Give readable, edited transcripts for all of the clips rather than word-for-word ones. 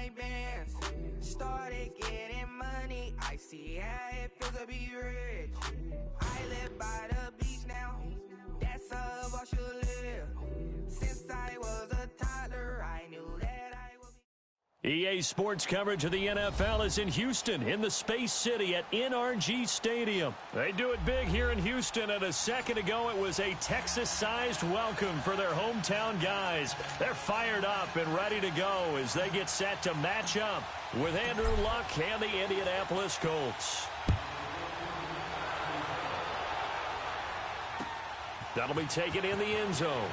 my bands. Started getting money, I see how it feels to be rich. I live by the beach now, that's how I should live. Since I was a toddler, I knew that I would be. EA Sports coverage of the NFL is in Houston, in the Space City at NRG Stadium. They do it big here in Houston, and a second ago it was a Texas-sized welcome for their hometown guys. They're fired up and ready to go as they get set to match up with Andrew Luck and the Indianapolis Colts. That'll be taken in the end zone.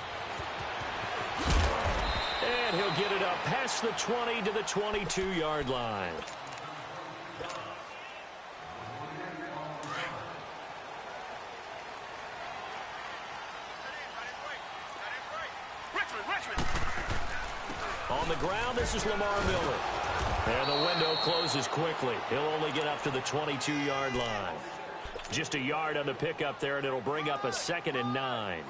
And he'll get it up past the 20 to the 22-yard line. On the ground, this is Lamar Miller. And the window closes quickly. He'll only get up to the 22-yard line. Just a yard on the pickup there, and it'll bring up a 2nd and 9.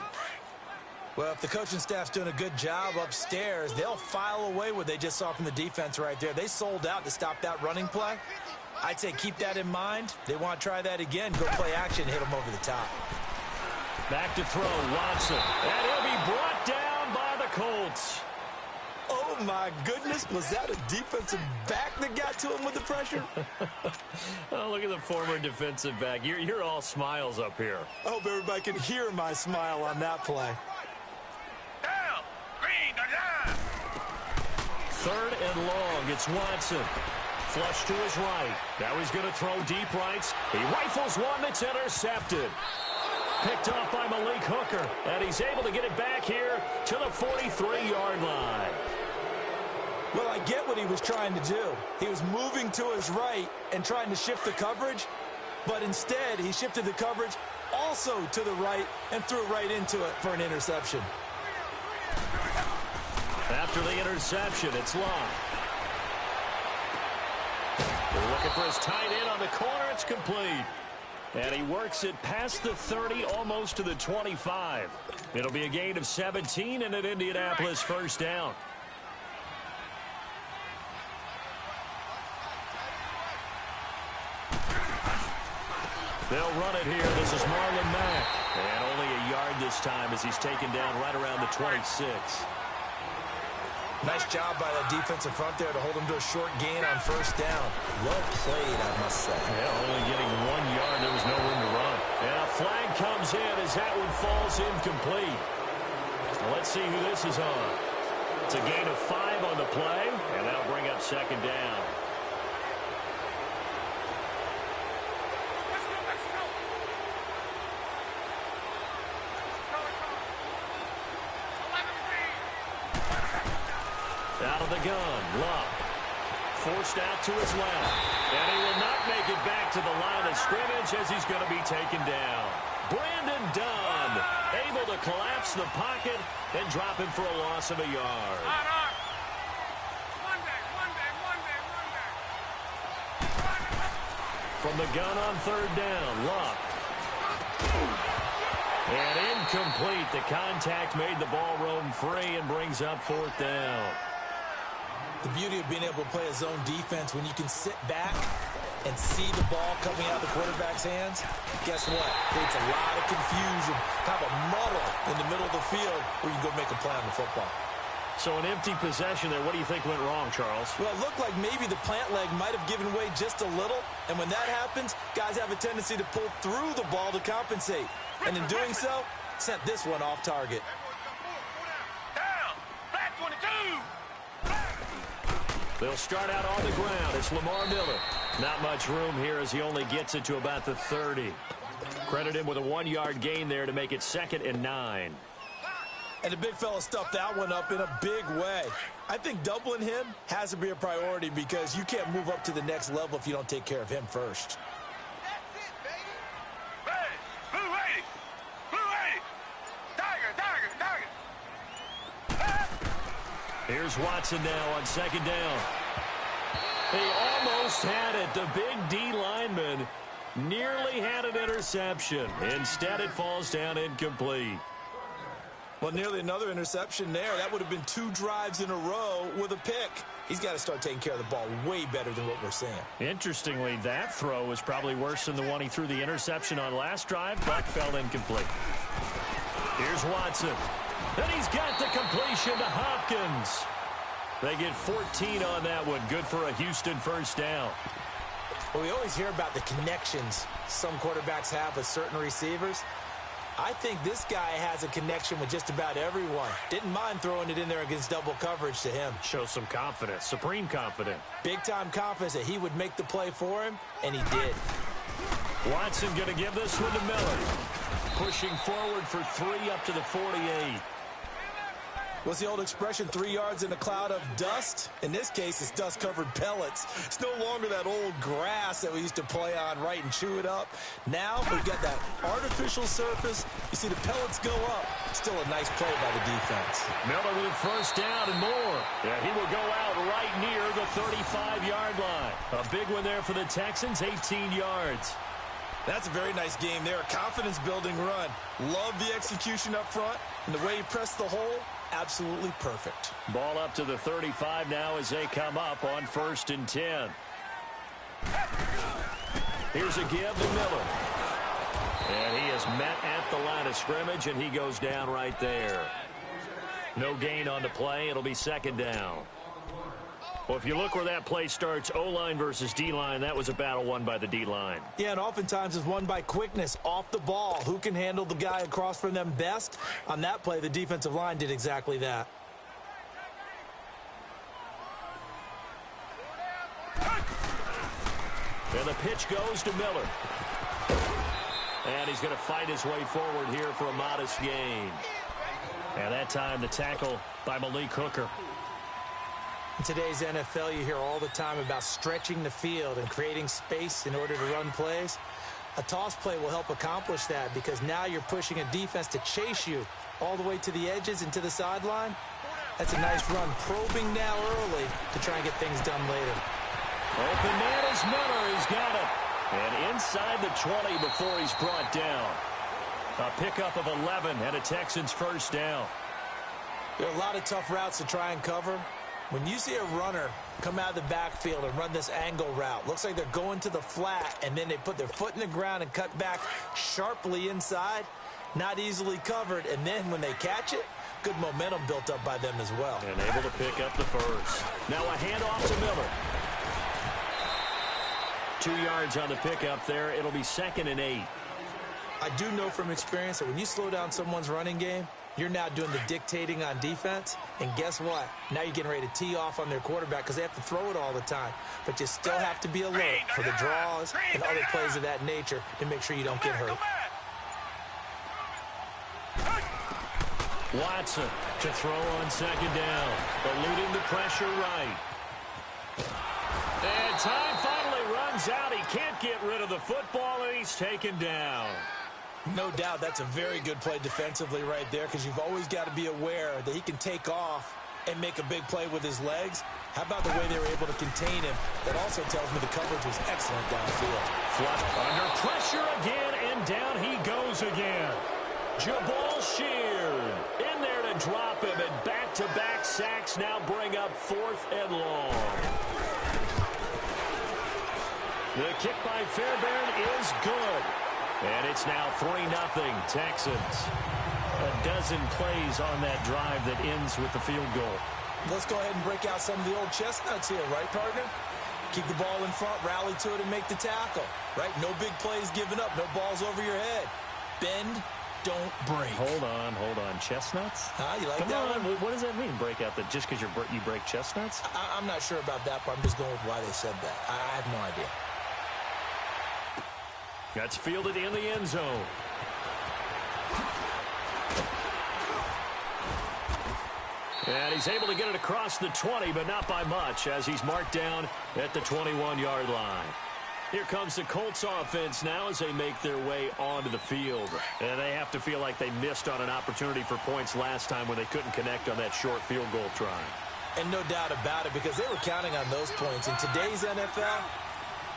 Well, if the coaching staff's doing a good job upstairs, they'll file away what they just saw from the defense right there. They sold out to stop that running play. I'd say keep that in mind. They want to try that again. Go play action and hit them over the top. Back to throw, Watson. And he'll be brought down by the Colts. Oh, my goodness. Was that a defensive back that got to him with the pressure? Oh, look at the former defensive back. You're all smiles up here. I hope everybody can hear my smile on that play. 3rd and long. It's Watson. Flush to his right. Now he's going to throw deep rights. He rifles one that's intercepted. Picked off by Malik Hooker. And he's able to get it back here to the 43-yard line. Well, I get what he was trying to do. He was moving to his right and trying to shift the coverage. But instead, he shifted the coverage also to the right and threw right into it for an interception. After the interception, it's Long. They're looking for his tight end on the corner. It's complete. And he works it past the 30, almost to the 25. It'll be a gain of 17 and an Indianapolis first down. They'll run it here. This is Marlon Mack. And only a yard this time as he's taken down right around the 26. Nice job by that defensive front there to hold him to a short gain on first down. Well played, I must say. Yeah, only getting 1 yard. There was no room to run. And a flag comes in as that one falls incomplete. Let's see who this is on. It's a gain of 5 on the play, and that'll bring up 2nd down. Out of the gun, Luck. Forced out to his left. And he will not make it back to the line of scrimmage as he's going to be taken down. Brandon Dunn able to collapse the pocket and drop him for a loss of a yard. From the gun on 3rd down, Luck. And incomplete. The contact made the ball roam free and brings up 4th down. The beauty of being able to play a zone defense when you can sit back and see the ball coming out of the quarterback's hands, guess what? Creates a lot of confusion, kind of a muddle in the middle of the field where you can go make a play on the football. So an empty possession there. What do you think went wrong, Charles? Well, it looked like maybe the plant leg might have given way just a little, and when that happens, guys have a tendency to pull through the ball to compensate. And in doing so, sent this one off target. They'll start out on the ground. It's Lamar Miller. Not much room here as he only gets it to about the 30. Credit him with a 1-yard gain there to make it 2nd and 9. And the big fella stuffed that one up in a big way. I think doubling him has to be a priority because you can't move up to the next level if you don't take care of him first. Here's Watson now on 2nd down. He almost had it. The big D lineman nearly had an interception. Instead, it falls down incomplete. Well, nearly another interception there. That would have been 2 drives in a row with a pick. He's got to start taking care of the ball way better than what we're seeing. Interestingly, that throw was probably worse than the one he threw the interception on last drive, but fell incomplete. Here's Watson. And he's got the completion to Hopkins. They get 14 on that one. Good for a Houston first down. Well, we always hear about the connections some quarterbacks have with certain receivers. I think this guy has a connection with just about everyone. Didn't mind throwing it in there against double coverage to him. Shows some confidence, supreme confidence. Big-time confidence that he would make the play for him, and he did. Watson going to give this one to Miller. Pushing forward for 3 up to the 48. What's the old expression, 3 yards in a cloud of dust? In this case, it's dust-covered pellets. It's no longer that old grass that we used to play on, right, and chew it up. Now we've got that artificial surface. You see the pellets go up. Still a nice play by the defense. Miller with a first down and more. Yeah, he will go out right near the 35-yard line. A big one there for the Texans, 18 yards. That's a very nice game there. A confidence-building run. Love the execution up front, and the way he pressed the hole, absolutely perfect. Ball up to the 35 now as they come up on 1st and 10. Here's a give to Miller. And he is met at the line of scrimmage, and he goes down right there. No gain on the play. It'll be 2nd down. Well, if you look where that play starts, O-line versus D-line, that was a battle won by the D-line. Yeah, and oftentimes it's won by quickness off the ball. Who can handle the guy across from them best? On that play, the defensive line did exactly that. And the pitch goes to Miller. And he's going to fight his way forward here for a modest gain. And that time the tackle by Malik Hooker. In today's NFL, you hear all the time about stretching the field and creating space in order to run plays. A toss play will help accomplish that because now you're pushing a defense to chase you all the way to the edges and to the sideline. That's a nice run, probing now early to try and get things done later. Open man is Miller. He's got it. And inside the 20 before he's brought down. A pickup of 11 and a Texans first down. There are a lot of tough routes to try and cover. When you see a runner come out of the backfield and run this angle route, looks like they're going to the flat, and then they put their foot in the ground and cut back sharply inside, not easily covered, and then when they catch it, good momentum built up by them as well. And able to pick up the first. Now a handoff to Miller. 2 yards on the pickup there. It'll be 2nd and 8. I do know from experience that when you slow down someone's running game, you're now doing the dictating on defense, and guess what? Now you're getting ready to tee off on their quarterback because they have to throw it all the time. But you still have to be alert for the draws and other plays of that nature to make sure you don't get hurt. Watson to throw on 2nd down, eluding the pressure right. And time finally runs out. He can't get rid of the football, and he's taken down. No doubt that's a very good play defensively right there because you've always got to be aware that he can take off and make a big play with his legs. How about the way they were able to contain him? That also tells me the coverage was excellent downfield. Flush under pressure again, and down he goes again. Jabal Sheard in there to drop him, and back-to-back sacks now bring up 4th and long. The kick by Fairbairn is good. And it's now 3-0 Texans. A dozen plays on that drive that ends with the field goal. Let's go ahead and break out some of the old chestnuts here, right, partner? Keep the ball in front, rally to it, and make the tackle, right? No big plays given up, no balls over your head. Bend, don't break. Hold on. Chestnuts? You like Come that on. one? What does that mean, break out? That just because you break chestnuts? I'm not sure about that, but I'm just going with why they said that. I have no idea. That's fielded in the end zone. And he's able to get it across the 20, but not by much, as he's marked down at the 21-yard line. Here comes the Colts offense now as they make their way onto the field. And they have to feel like they missed on an opportunity for points last time when they couldn't connect on that short field goal try. And no doubt about it, because they were counting on those points. In today's NFL,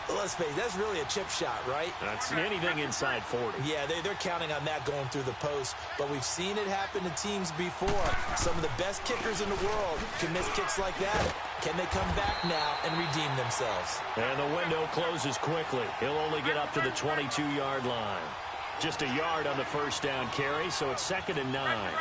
Let's face it, that's really a chip shot, right? That's anything inside 40. Yeah, they're counting on that going through the post. But we've seen it happen to teams before. Some of the best kickers in the world can miss kicks like that. Can they come back now and redeem themselves? And the window closes quickly. He'll only get up to the 22-yard line. Just a yard on the first down carry, so it's 2nd and 9.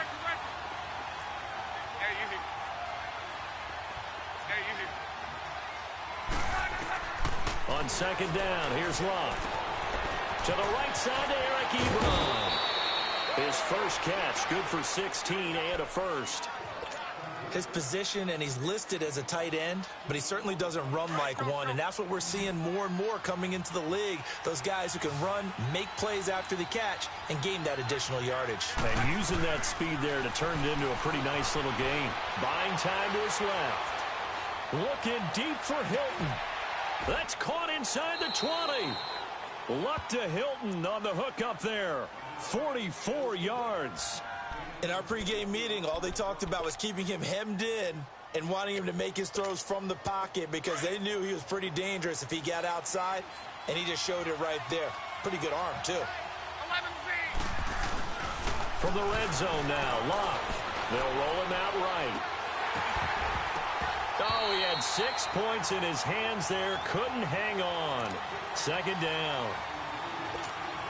On 2nd down, here's Locke. To the right side to Eric Ebron. His first catch, good for 16 and a first. His position, and he's listed as a tight end, but he certainly doesn't run like one, and that's what we're seeing more and more coming into the league. Those guys who can run, make plays after the catch, and gain that additional yardage. And using that speed there to turn it into a pretty nice little game. Buying time to his left. Looking deep for Hilton. That's caught inside the 20. Luck to Hilton on the hook up there. 44 yards. In our pregame meeting, all they talked about was keeping him hemmed in and wanting him to make his throws from the pocket because they knew he was pretty dangerous if he got outside, and he just showed it right there. Pretty good arm, too. From the red zone now, Locke. They'll roll him out right. Oh, he had 6 points in his hands there. Couldn't hang on. 2nd down.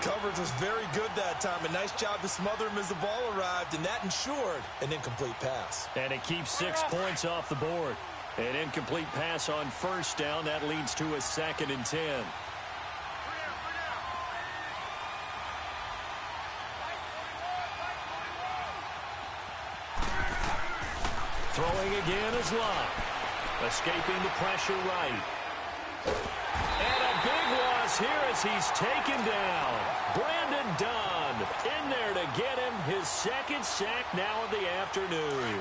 Coverage was very good that time. A nice job to smother him as the ball arrived, and that ensured an incomplete pass. And it keeps 6 points off the board. An incomplete pass on first down. That leads to a 2nd and 10. Throwing again is Locke. Escaping the pressure right. And a big loss here as he's taken down. Brandon Dunn in there to get him his 2nd sack now of the afternoon.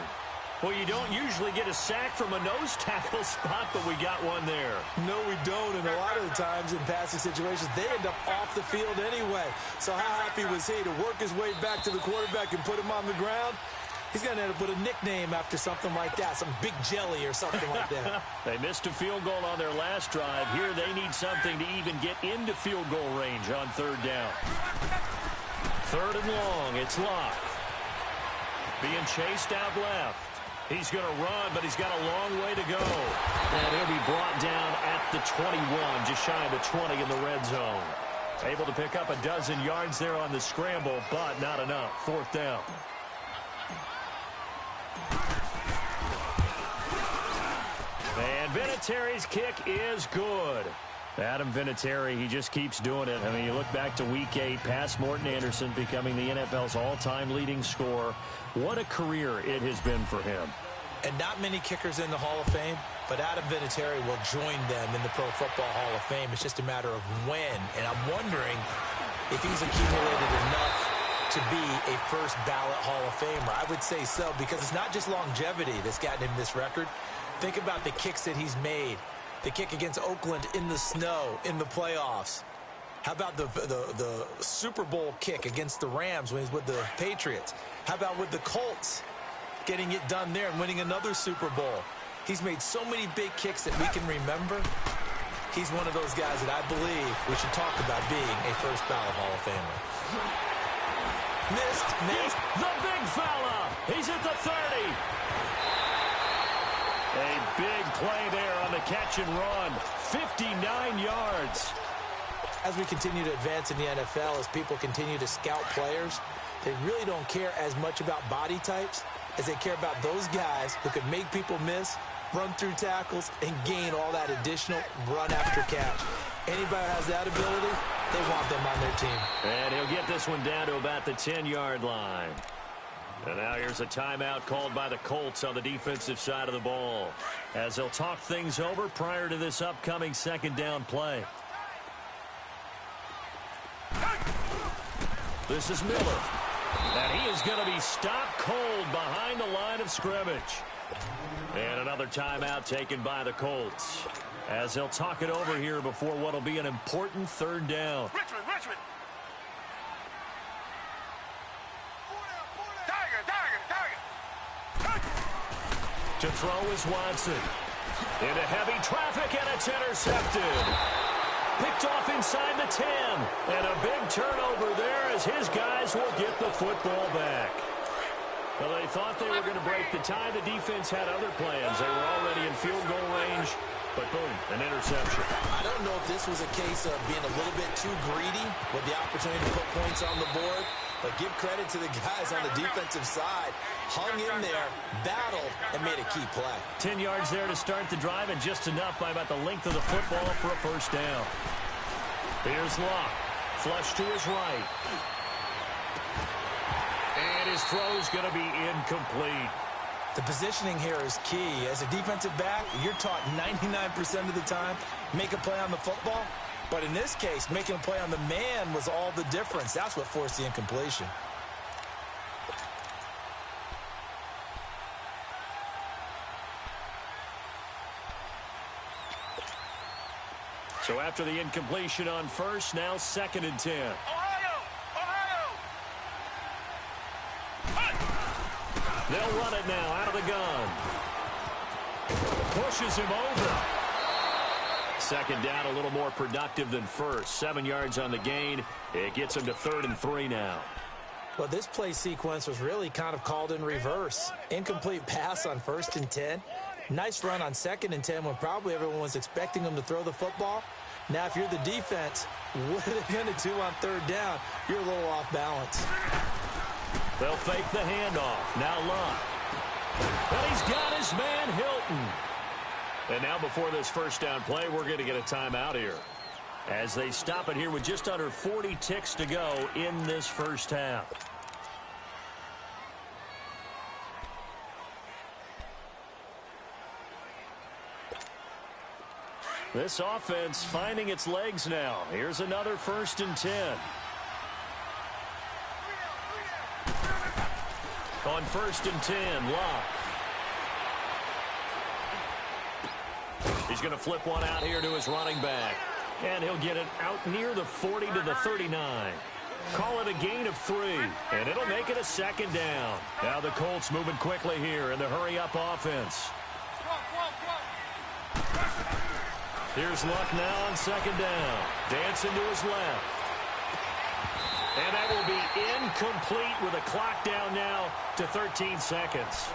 Well, you don't usually get a sack from a nose tackle spot, but we got one there. No, we don't, and a lot of the times in passing situations, they end up off the field anyway. So how happy was he to work his way back to the quarterback and put him on the ground? He's going to end up with a nickname after something like that, some Big Jelly or something like that. They missed a field goal on their last drive. Here they need something to even get into field goal range on 3rd down. 3rd and long, it's Locke. Being chased out left. He's going to run, but he's got a long way to go. And he'll be brought down at the 21, just shy of the 20 in the red zone. Able to pick up a dozen yards there on the scramble, but not enough. 4th down. And Vinatieri's kick is good. Adam Vinatieri, he just keeps doing it. I mean, you look back to Week 8, past Morton Anderson becoming the NFL's all-time leading scorer. What a career it has been for him. And not many kickers in the Hall of Fame, but Adam Vinatieri will join them in the Pro Football Hall of Fame. It's just a matter of when. And I'm wondering if he's accumulated enough to be a first ballot Hall of Famer. I would say so, because it's not just longevity that's gotten him this record. Think about the kicks that he's made. The kick against Oakland in the snow in the playoffs. How about the Super Bowl kick against the Rams when he's with the Patriots? How about with the Colts getting it done there and winning another Super Bowl? He's made so many big kicks that we can remember. He's one of those guys that I believe we should talk about being a first ballot Hall of Famer. Missed. The big fella. He's at the 30. A big play there on the catch and run. 59 yards. As we continue to advance in the NFL, as people continue to scout players, they really don't care as much about body types as they care about those guys who can make people miss, run through tackles, and gain all that additional run after catch. Anybody who has that ability, they want them on their team. And he'll get this one down to about the 10-yard line. And now here's a timeout called by the Colts on the defensive side of the ball, as they'll talk things over prior to this upcoming 2nd down play. This is Miller. And he is going to be stopped cold behind the line of scrimmage. And another timeout taken by the Colts, as they'll talk it over here before what will be an important 3rd down. Richmond. To throw is Watson. Into heavy traffic, and it's intercepted. picked off inside the 10. And a big turnover there as his guys will get the football back. Well, they thought they were going to break the tie. The defense had other plans. They were already in field goal range, but boom, an interception. I don't know if this was a case of being a little bit too greedy with the opportunity to put points on the board, but give credit to the guys on the defensive side. Hung in there, battled, and made a key play. 10 yards there to start the drive, and just enough by about the length of the football for a first down. Here's Locke. Flush to his right. And his throw's going to be incomplete. The positioning here is key. As a defensive back, you're taught 99% of the time, make a play on the football. But in this case, making a play on the man was all the difference. That's what forced the incompletion. So after the incompletion on first, now 2nd and 10. They'll run it now out of the gun. Pushes him over. 2nd down, a little more productive than first. 7 yards on the gain. It gets him to 3rd and 3 now. Well, this play sequence was really kind of called in reverse. Incomplete pass on 1st and 10. Nice run on 2nd and 10 when probably everyone was expecting them to throw the football. Now, if you're the defense, what are they going to do on 3rd down? You're a little off balance. They'll fake the handoff. Now Locke. But he's got his man Hilton. And now before this first down play, we're going to get a timeout here, as they stop it here with just under 40 ticks to go in this first half. This offense finding its legs now. Here's another 1st and 10. On 1st and 10, Locke. He's going to flip one out here to his running back. And he'll get it out near the 40 to the 39. Call it a gain of 3, and it'll make it a 2nd down. Now the Colts moving quickly here in the hurry-up offense. Here's Luck now on 2nd down. Dancing to his left. And that will be incomplete with a clock down now to 13 seconds.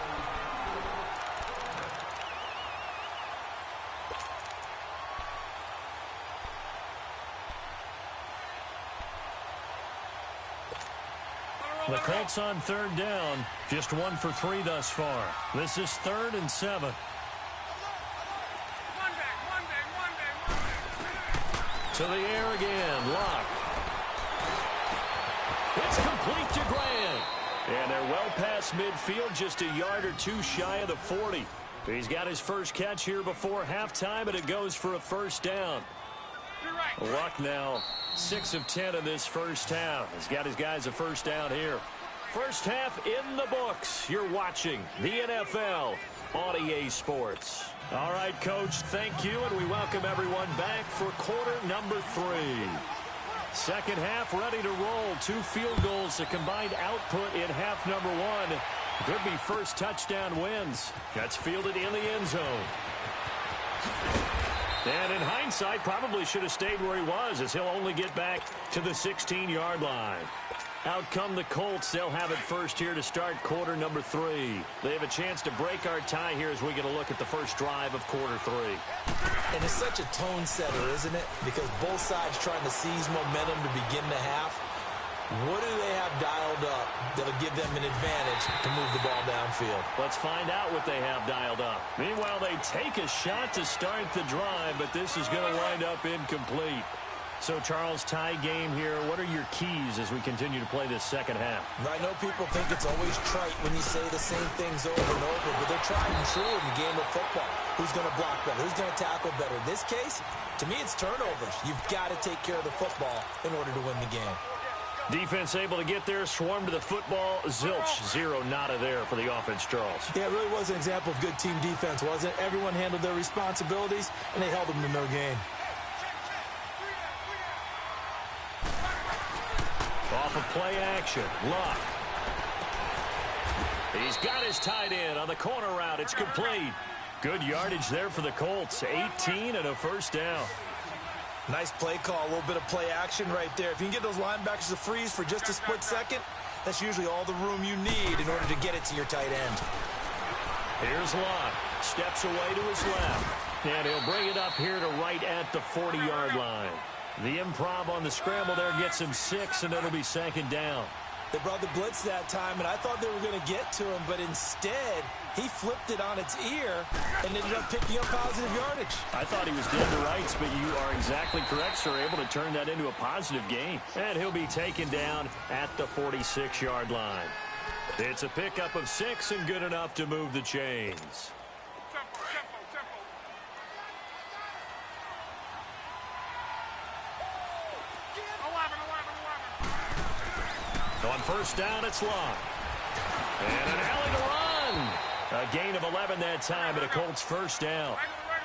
The Colts on 3rd down, just 1 for 3 thus far. This is 3rd and 7. To the air again, Locke. It's complete to Grant. And they're well past midfield, just a yard or 2 shy of the 40. He's got his first catch here before halftime, and it goes for a first down. Luck now 6 of 10 in this first half. He's got his guys a first down here. First half in the books. You're watching the NFL on EA Sports. All right, Coach, thank you, and we welcome everyone back for quarter number 3. Second half ready to roll. 2 field goals, a combined output in half number 1. Could be first touchdown wins. That's fielded in the end zone. And in hindsight, probably should have stayed where he was, as he'll only get back to the 16-yard line. Out come the Colts. They'll have it first here to start quarter number 3. They have a chance to break our tie here as we get a look at the first drive of quarter 3. And it's such a tone setter, isn't it? Because both sides trying to seize momentum to begin the half. What do they have dialed up that'll give them an advantage to move the ball downfield? Let's find out what they have dialed up. Meanwhile, they take a shot to start the drive, but this is going to wind up incomplete. So, Charles, tie game here. What are your keys as we continue to play this second half? I know people think it's always trite when you say the same things over and over, but they're tried and true in the game of football. Who's going to block better? Who's going to tackle better? In this case, to me, it's turnovers. You've got to take care of the football in order to win the game. Defense able to get there, swarm to the football. Zilch, 0 nada there for the offense, Charles. Yeah, it really was an example of good team defense, wasn't it? Everyone handled their responsibilities, and they held them to no gain. Off of play action, Luck. He's got his tight end on the corner route. It's complete. Good yardage there for the Colts. 18 and a first down. Nice play call, a little bit of play action right there. If you can get those linebackers to freeze for just a split second, that's usually all the room you need in order to get it to your tight end. Here's Locke. Steps away to his left. And he'll bring it up here to right at the 40-yard line. The improv on the scramble there gets him 6, and it'll be second down. They brought the blitz that time, and I thought they were going to get to him, but instead, he flipped it on its ear and ended up picking up positive yardage. I thought he was dead to rights, but you are exactly correct, sir. Able to turn that into a positive gain. And he'll be taken down at the 46-yard line. It's a pickup of 6 and good enough to move the chains. On first down, it's Locke. And an alley to run. A gain of 11 that time, and a Colts first down.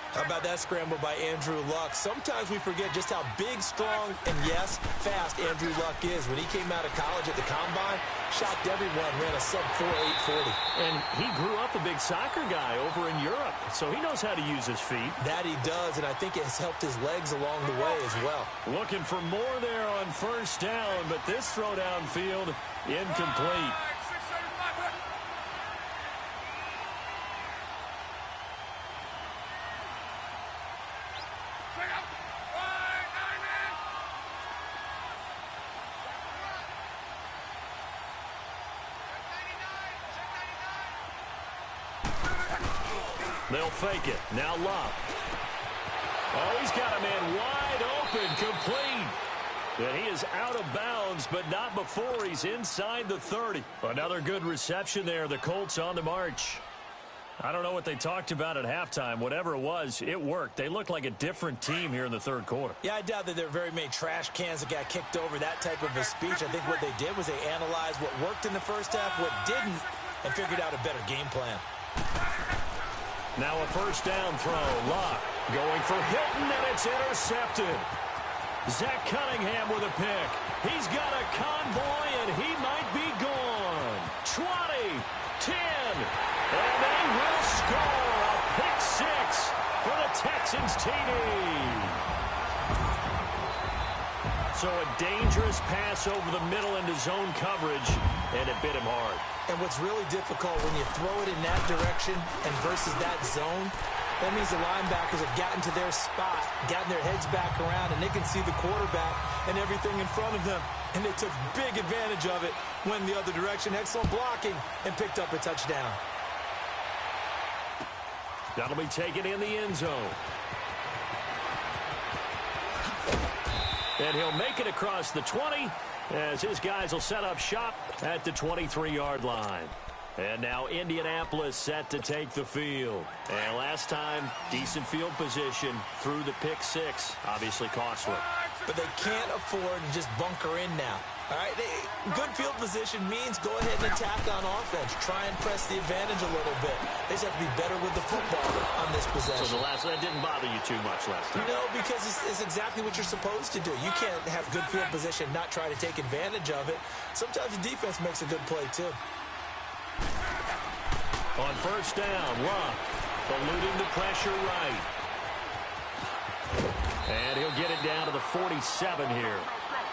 How about that scramble by Andrew Luck? Sometimes we forget just how big, strong, and, yes, fast Andrew Luck is. When he came out of college at the Combine, shocked everyone, ran a sub-4.840. And he grew up a big soccer guy over in Europe, so he knows how to use his feet. That he does, and I think it has helped his legs along the way as well. Looking for more there on first down, but this throw downfield incomplete. They'll fake it. Now Locke. Oh, he's got a man wide open, complete. And he is out of bounds, but not before he's inside the 30. Another good reception there. The Colts on the march. I don't know what they talked about at halftime. Whatever it was, it worked. They looked like a different team here in the third quarter. Yeah, I doubt that there are very many trash cans that got kicked over, that type of a speech. I think what they did was they analyzed what worked in the first half, what didn't, and figured out a better game plan. Now a first down throw. Locke going for Hilton, and it's intercepted. Zach Cunningham with a pick. He's got a convoy, and he might be gone. 20, 10, and they will score a pick 6 for the Texans TD. So a dangerous pass over the middle into zone coverage, and it bit him hard. And what's really difficult when you throw it in that direction and versus that zone, that means the linebackers have gotten to their spot, gotten their heads back around, and they can see the quarterback and everything in front of them. And they took big advantage of it, went the other direction, excellent blocking, and picked up a touchdown. That'll be taken in the end zone. And he'll make it across the 20 as his guys will set up shop at the 23-yard line. And now Indianapolis set to take the field. And last time, decent field position through the pick 6. Obviously costly. But they can't afford to just bunker in now. All right, good field position means go ahead and attack on offense. Try and press the advantage a little bit. They just have to be better with the football on this possession. So that didn't bother you too much last time? No, because it's exactly what you're supposed to do. You can't have good field position and not try to take advantage of it. Sometimes the defense makes a good play, too. On first down, Locke eluding the pressure right. And he'll get it down to the 47 here.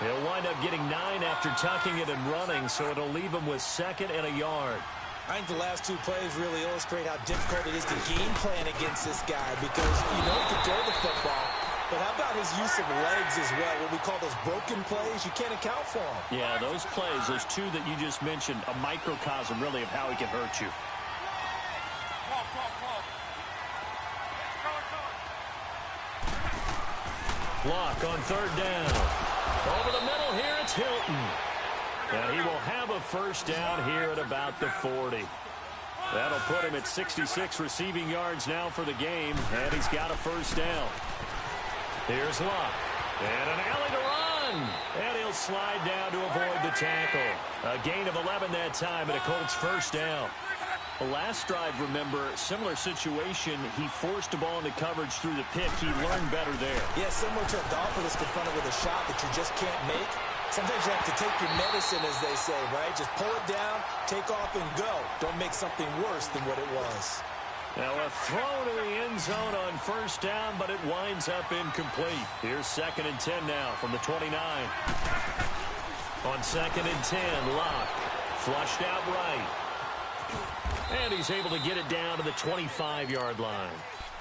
He'll wind up getting 9 after tucking it and running, so it'll leave him with 2nd and a yard. I think the last 2 plays really illustrate how difficult it is to game plan against this guy because you know he can throw the football, but how about his use of legs as well? What we call those broken plays, you can't account for them. Yeah, those plays, those 2 that you just mentioned, a microcosm really of how he can hurt you. Locke on third down. Over the middle here, it's Hilton. And he will have a first down here at about the 40. That'll put him at 66 receiving yards now for the game, and he's got a first down. Here's Locke. And an alley to run. And he'll slide down to avoid the tackle. A gain of 11 that time, and a Colts first down. The last drive, remember, similar situation. He forced the ball into coverage through the pick. He learned better there. Yeah, similar to a golfer that's confronted with a shot that you just can't make. Sometimes you have to take your medicine, as they say, right? Just pull it down, take off, and go. Don't make something worse than what it was. Now a throw to the end zone on first down, but it winds up incomplete. Here's 2nd and 10 now from the 29. On 2nd and 10, Locke flushed out right. And he's able to get it down to the 25-yard line.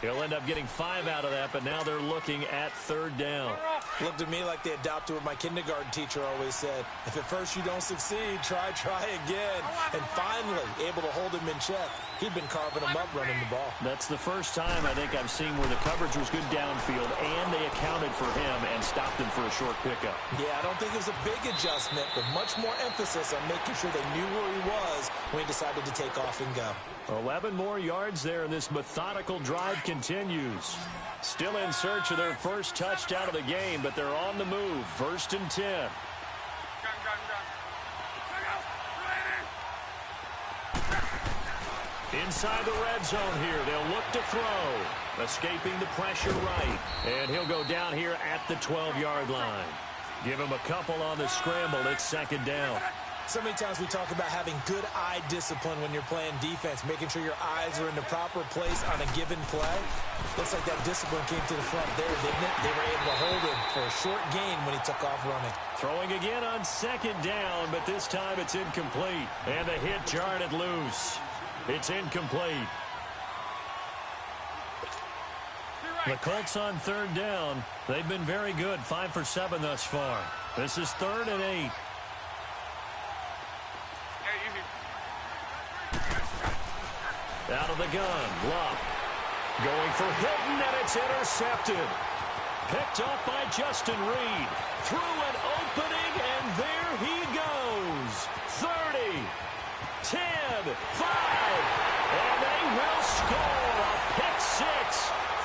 He'll end up getting 5 out of that, but now they're looking at 3rd down. Looked to me like they adopted what my kindergarten teacher always said. If at first you don't succeed, try again. And finally, able to hold him in check. He'd been carving him up running the ball. That's the first time I think I've seen where the coverage was good downfield, and they accounted for him and stopped him for a short pickup. Yeah, I don't think it was a big adjustment, but much more emphasis on making sure they knew where he was when he decided to take off and go. 11 more yards there, and this methodical drive continues. Still in search of their first touchdown of the game, but they're on the move. 1st and 10. Inside the red zone here. They'll look to throw. Escaping the pressure right. And he'll go down here at the 12-yard line. Give him a couple on the scramble. It's 2nd down. So many times we talk about having good eye discipline when you're playing defense, making sure your eyes are in the proper place on a given play. Looks like that discipline came to the front there, didn't it? They were able to hold him for a short gain when he took off running. Throwing again on 2nd down, but this time it's incomplete. And the hit jarred it loose. It's incomplete. The Colts on 3rd down. They've been very good, 5 for 7 thus far. This is 3rd and 8. Out of the gun, Locke. Going for Hilton, and it's intercepted. Picked up by Justin Reed. Through an opening, and there he goes. 30, 10, 5. And they will score a pick 6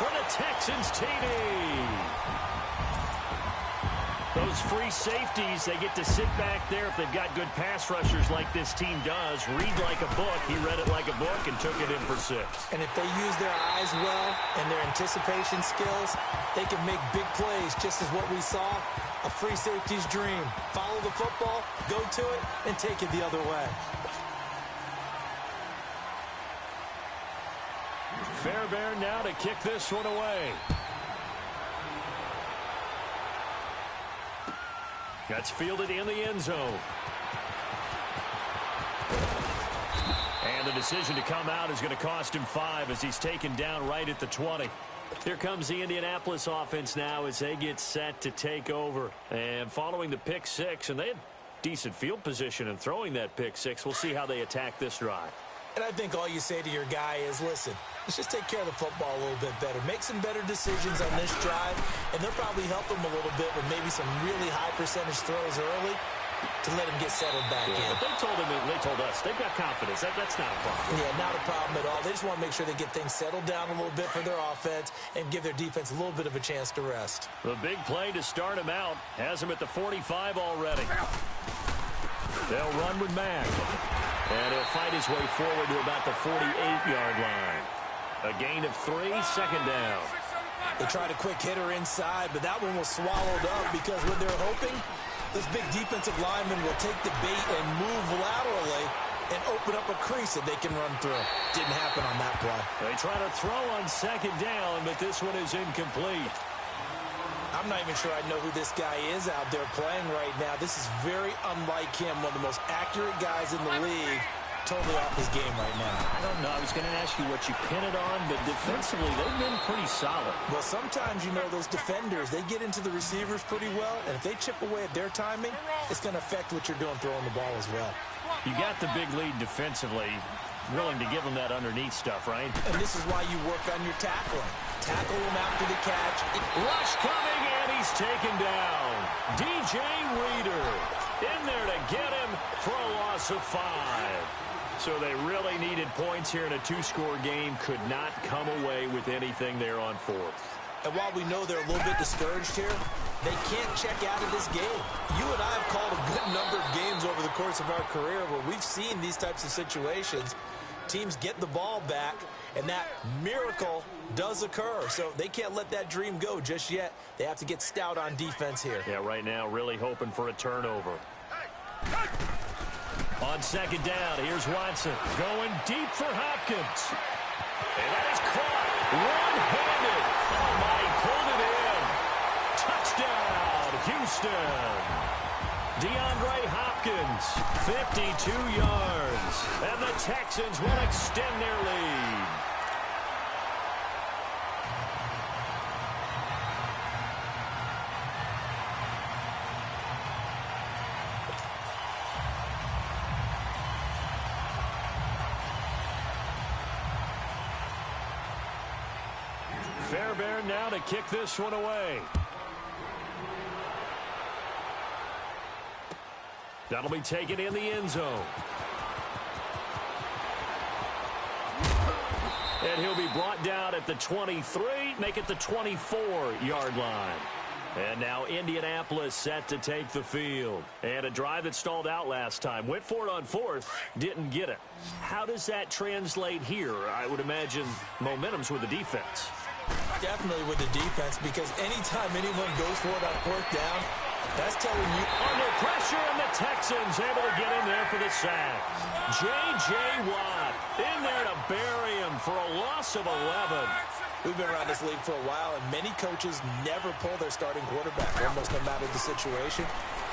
for the Texans TD. Those free safeties, they get to sit back there if they've got good pass rushers like this team does. Read like a book. He read it like a book and took it in for 6. And if they use their eyes well and their anticipation skills, they can make big plays, just as what we saw. A free safety's dream. Follow the football, go to it, and take it the other way. Fairbairn now to kick this one away. That's fielded in the end zone. And the decision to come out is going to cost him 5 as he's taken down right at the 20. Here comes the Indianapolis offense now as they get set to take over. And following the pick 6, and they had decent field position in throwing that pick 6. We'll see how they attack this drive. And I think all you say to your guy is, listen, let's just take care of the football a little bit better. Make some better decisions on this drive, and they'll probably help him a little bit with maybe some really high percentage throws early to let him get settled back in. But they told us they've got confidence. That's not a problem. Yeah, not a problem at all. They just want to make sure they get things settled down a little bit for their offense and give their defense a little bit of a chance to rest. The big play to start him out has him at the 45 already. They'll run with Mack. And he'll fight his way forward to about the 48-yard line. A gain of 3, 2nd down. They tried a quick hitter inside, but that one was swallowed up because what they're hoping, this big defensive lineman will take the bait and move laterally and open up a crease that they can run through. Didn't happen on that play. They try to throw on 2nd down, but this one is incomplete. I'm not even sure I know who this guy is out there playing right now. This is very unlike him, one of the most accurate guys in the league. Totally off his game right now. I don't know. I was going to ask you what you pin it on, but defensively, they've been pretty solid. Well, sometimes, you know, those defenders, they get into the receivers pretty well, and if they chip away at their timing, it's going to affect what you're doing throwing the ball as well. You got the big lead defensively. Willing to give them that underneath stuff, right? And this is why you work on your tackling. Tackle him after the catch. Rush coming, and he's taken down. DJ Reader in there to get him for a loss of 5. So they really needed points here in a 2-score game. Could not come away with anything there on 4th. And while we know they're a little bit discouraged here, they can't check out of this game. You and I have called a good number of games over the course of our career where we've seen these types of situations. Teams get the ball back, and that miracle does occur. So they can't let that dream go just yet. They have to get stout on defense here. Yeah, right now really hoping for a turnover. On 2nd down, here's Watson going deep for Hopkins. And that is caught one-handed. Oh, my, he pulled it in. Touchdown, Houston. DeAndre Hopkins, 52 yards. And the Texans will extend their lead. Fairbairn now to kick this one away. That'll be taken in the end zone. And he'll be brought down at the 23, make it the 24-yard line. And now Indianapolis set to take the field. And a drive that stalled out last time. Went for it on fourth, didn't get it. How does that translate here? I would imagine momentum's with the defense. Definitely with the defense, because anytime anyone goes for it on fourth down, that's telling you. Under pressure, and the Texans able to get in there for the sack. J.J. Watt in there to bury him for a loss of 11. We've been around this league for a while, and many coaches never pull their starting quarterback, almost no matter the situation.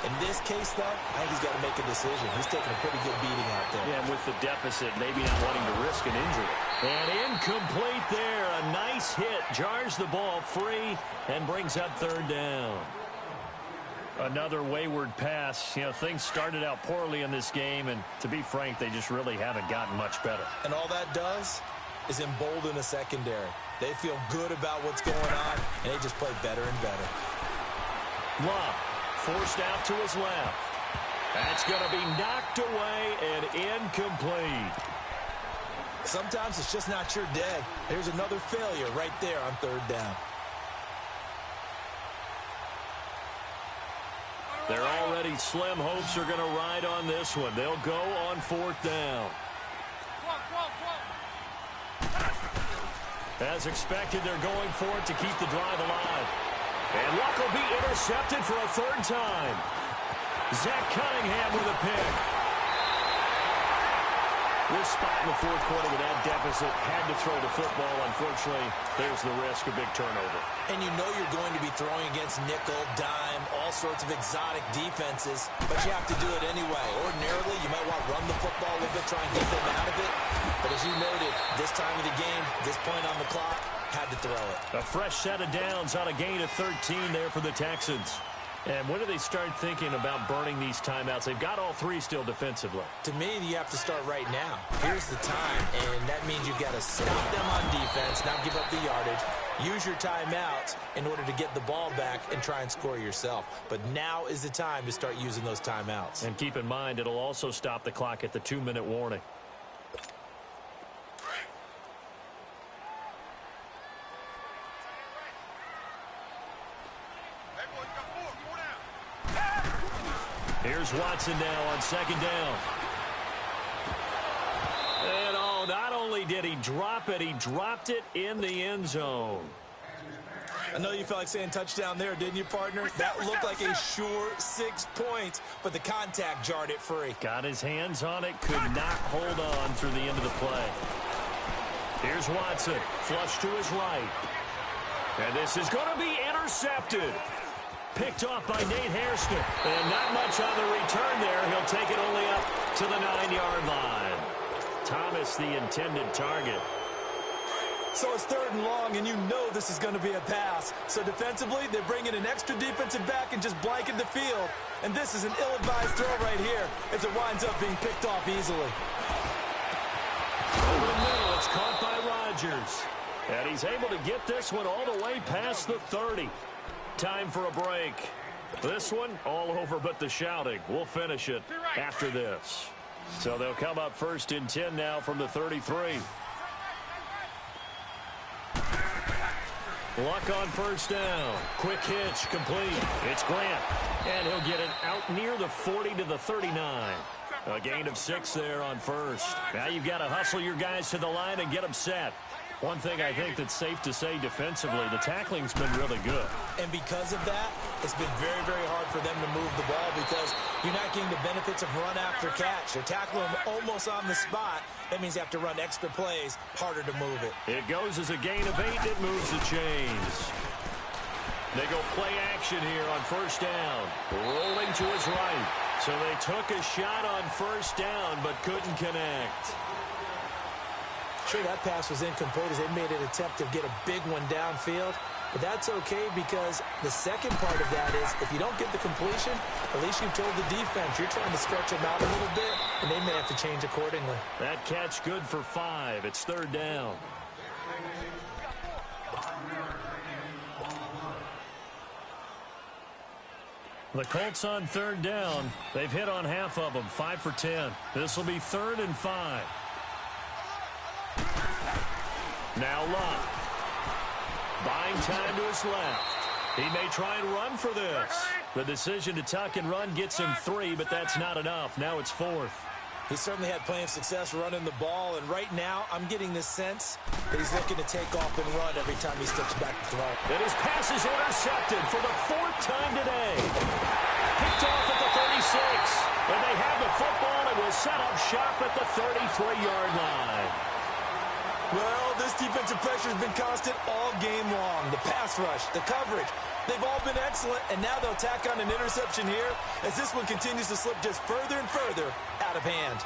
In this case, though, I think he's got to make a decision. He's taking a pretty good beating out there. Yeah, with the deficit, maybe not wanting to risk an injury. And incomplete there. A nice hit. Jars the ball free and brings up third down. Another wayward pass. You know, things started out poorly in this game, and to be frank, they just really haven't gotten much better. And all that does is embolden a secondary. They feel good about what's going on, and they just play better and better. Love forced out to his left. That's going to be knocked away and incomplete. Sometimes it's just not your day. There's another failure right there on third down. They're already slim hopes are going to ride on this one. They'll go on fourth down. As expected, they're going for it to keep the drive alive. And Luck will be intercepted for a third time. Zach Cunningham with a pick. This spot in the fourth quarter with that deficit, had to throw the football. Unfortunately, there's the risk of big turnover. And you know you're going to be throwing against nickel, dime, all sorts of exotic defenses, but you have to do it anyway. Ordinarily, you might want to run the football a little bit, try and get them out of it. But as you noted, this time of the game, this point on the clock, had to throw it. A fresh set of downs on a gain of 13 there for the Texans. And when do they start thinking about burning these timeouts? They've got all three still defensively. To me, you have to start right now. Here's the time, and that means you've got to stop them on defense, not give up the yardage. Use your timeouts in order to get the ball back and try and score yourself. But now is the time to start using those timeouts. And keep in mind, it'll also stop the clock at the 2-minute warning. Here's Watson now on second down. And oh, not only did he drop it, he dropped it in the end zone. I know you felt like saying touchdown there, didn't you, partner? That looked like a sure 6 points, but the contact jarred it free. Got his hands on it, could not hold on through the end of the play. Here's Watson, flush to his right. And this is going to be intercepted. Picked off by Nate Hairston. And not much on the return there. He'll take it only up to the 9-yard line. Thomas, the intended target. So it's third and long, and you know this is going to be a pass. So defensively, they bring in an extra defensive back and just blanket the field. And this is an ill-advised throw right here as it winds up being picked off easily. Over the middle, it's caught by Rodgers. And he's able to get this one all the way past the 30. Time for a break. This one, all over but the shouting. We'll finish it after this. So they'll come up first and 10 now from the 33. Luck on first down. Quick hitch, complete. It's Grant. And he'll get it out near the 40 to the 39. A gain of 6 there on first. Now you've got to hustle your guys to the line and get them set. One thing I think that's safe to say defensively, the tackling's been really good. And because of that, it's been very, very hard for them to move the ball because you're not getting the benefits of run after catch. They're tackling them almost on the spot. That means you have to run extra plays, harder to move it. It goes as a gain of 8. It moves the chains. They go play action here on first down. Rolling to his right. So they took a shot on first down but couldn't connect. Sure, that pass was incomplete as they made an attempt to get a big one downfield. But that's okay because the second part of that is if you don't get the completion, at least you've told the defense you're trying to stretch them out a little bit, and they may have to change accordingly. That catch good for 5. It's third down. The Colts on third down. They've hit on half of them, 5 for 10. This will be 3rd and 5. Now Luck. Buying time to his left. He may try and run for this. The decision to tuck and run gets him 3, but that's not enough. Now it's 4th. He certainly had plenty of success running the ball, and right now I'm getting the sense that he's looking to take off and run every time he steps back to throw. And his pass is intercepted for the 4th time today. Picked off at the 36. And they have the football and will set up shop at the 33-yard line. Well, this defensive pressure has been constant all game long. The pass rush, the coverage, they've all been excellent, and now they'll tack on an interception here as this one continues to slip just further and further out of hand.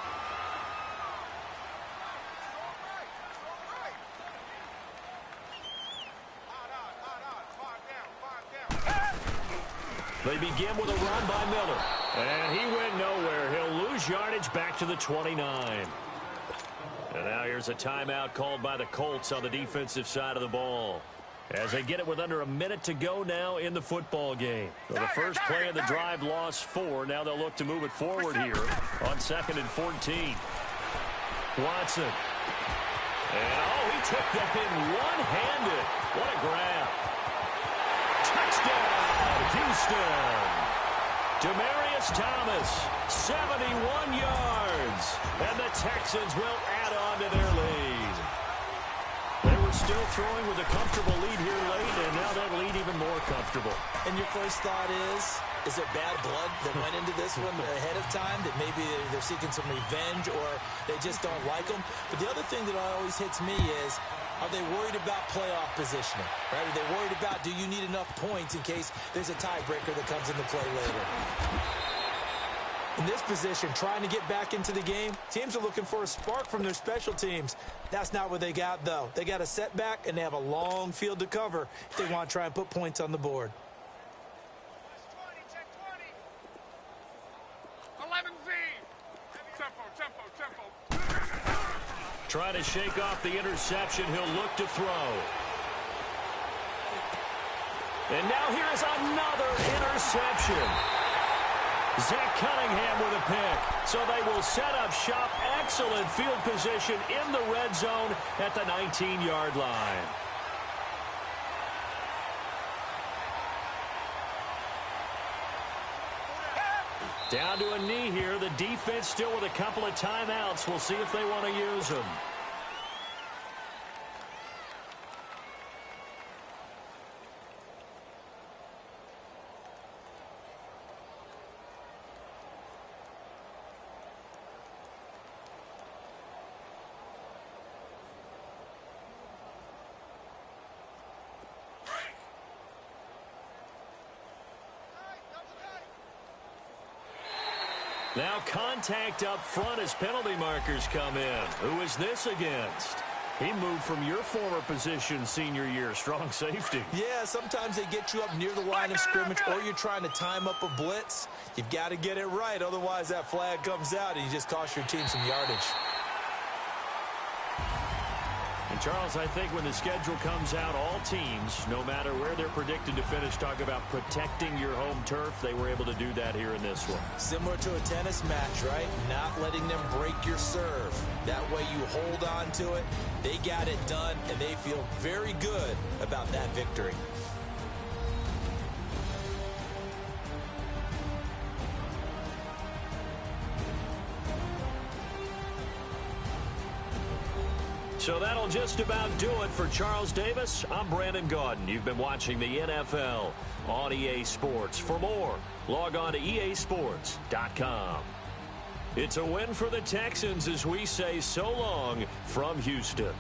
They begin with a run by Miller. And he went nowhere. He'll lose yardage back to the 29. And now here's a timeout called by the Colts on the defensive side of the ball. As they get it with under a minute to go now in the football game. So the first play of the drive lost 4. Now they'll look to move it forward here on 2nd and 14. Watson. And, he took that in one-handed. What a grab. Touchdown, Houston. Demaryius Thomas, 71 yards. And the Texans will add on to their lead. They were still throwing with a comfortable lead here late, and now that lead even more comfortable. And your first thought is there bad blood that went into this one ahead of time, that maybe they're seeking some revenge or they just don't like them? But the other thing that always hits me is, are they worried about playoff positioning? Right? Are they worried about, do you need enough points in case there's a tiebreaker that comes into play later? In this position, trying to get back into the game, teams are looking for a spark from their special teams. That's not what they got, though. They got a setback, and they have a long field to cover if they want to try and put points on the board. 11Z. Tempo. Trying to shake off the interception. He'll look to throw. And now here is another interception. Zach Cunningham with a pick. So they will set up shop. Excellent field position in the red zone at the 19-yard line. Down to a knee here. The defense still with a couple of timeouts. We'll see if they want to use them. Now contact up front as penalty markers come in. Who is this against? He moved from your former position senior year, strong safety. Yeah, sometimes they get you up near the line of scrimmage or you're trying to time up a blitz. You've got to get it right, otherwise that flag comes out and you just cost your team some yardage. And Charles, I think when the schedule comes out, all teams, no matter where they're predicted to finish, talk about protecting your home turf. They were able to do that here in this one. Similar to a tennis match, right? Not letting them break your serve. That way you hold on to it. They got it done, and they feel very good about that victory. So that'll just about do it for Charles Davis. I'm Brandon Gaudin. You've been watching the NFL on EA Sports. For more, log on to easports.com. It's a win for the Texans as we say so long from Houston.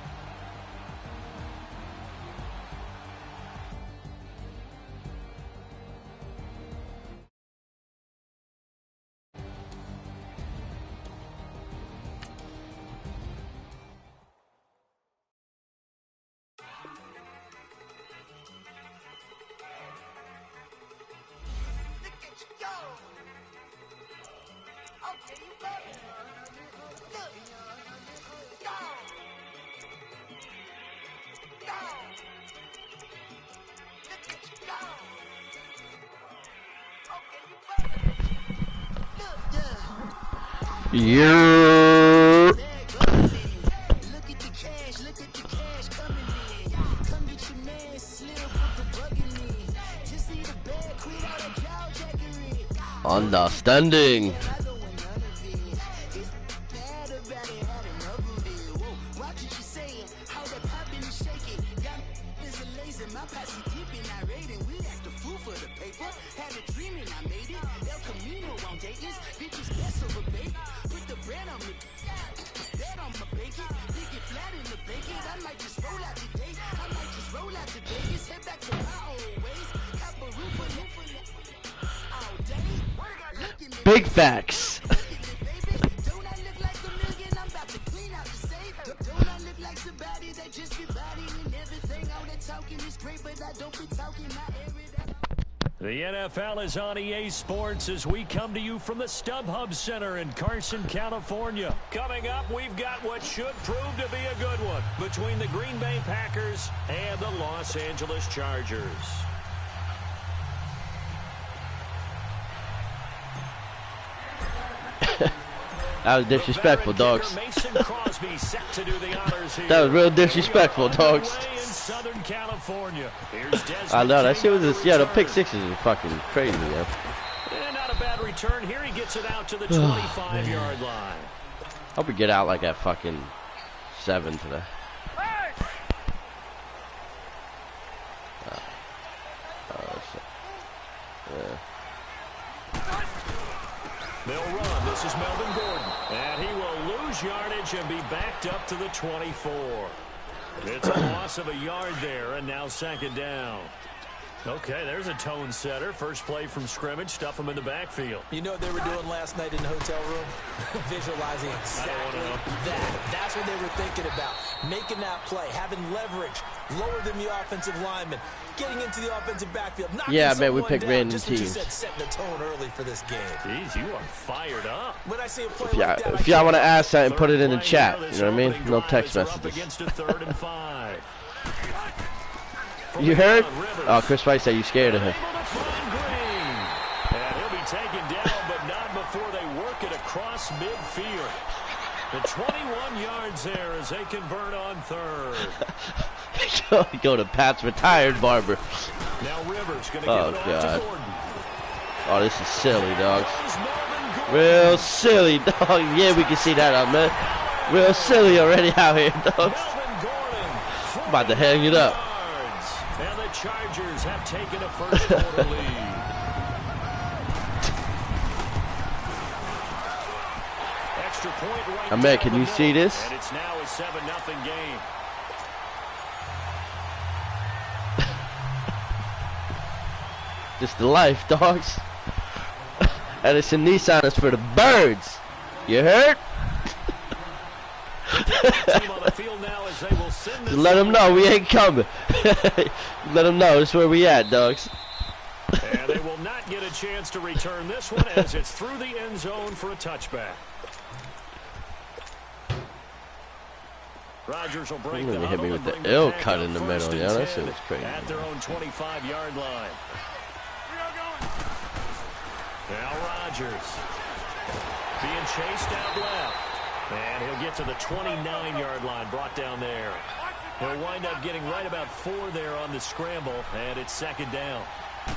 Yeah. Understanding. Big facts. The NFL is on EA Sports as we come to you from the StubHub Center in Carson, California. Coming up, we've got what should prove to be a good one between the Green Bay Packers and the Los Angeles Chargers. That was disrespectful, dogs. That was real disrespectful, dogs. I know, that shit was just, yeah, the pick sixes are fucking crazy, yeah. And not a bad return here. He gets it out to the 25-yard line. Hope we get out like at fucking 7 today. They'll run. This is Melvin Gordon. And he will lose yardage and be backed up to the 24. It's a loss of a yard there, and now second down. Okay, there's a tone setter. First play from scrimmage. Stuff him in the backfield. You know what they were doing last night in the hotel room? Visualizing exactly that. That's what they were thinking about. Making that play, having leverage, lower than the offensive lineman, getting into the offensive backfield. Yeah, I bet we picked random teams. Just setting the tone early for this game. Jeez, you are fired up. When I see a play like that, if y'all want to ask something, put it in the chat. You know what I mean? No text messages. You heard? Oh, Chris White said you scared of him. And he'll be taken down, but not before they work it across midfield. The 21 yards there as they convert on third. Go to Pat's retired barber. Now Rivers gonna give it off to Gordon. Oh, this is silly, dogs. Real silly, dog. Yeah, we can see that up, man. Real silly already out here, dogs. I'm about to hang it up. And the Chargers have taken a first quarter lead. Extra point right man, can you see this? And it's now a 7-0 game. Just the life, dogs. Edison Nissan is for the birds. You heard? Just let them know we ain't coming. Let them know that's where we at, dogs. And they will not get a chance to return this one as it's through the end zone for a touchback. Rodgers will break the hit me with the ill cut in the middle. Yeah, that shit was crazy. At their own 25-yard line. Now Rodgers being chased out left. And he'll get to the 29-yard line, brought down there. He'll wind up getting right about 4 there on the scramble, and it's second down.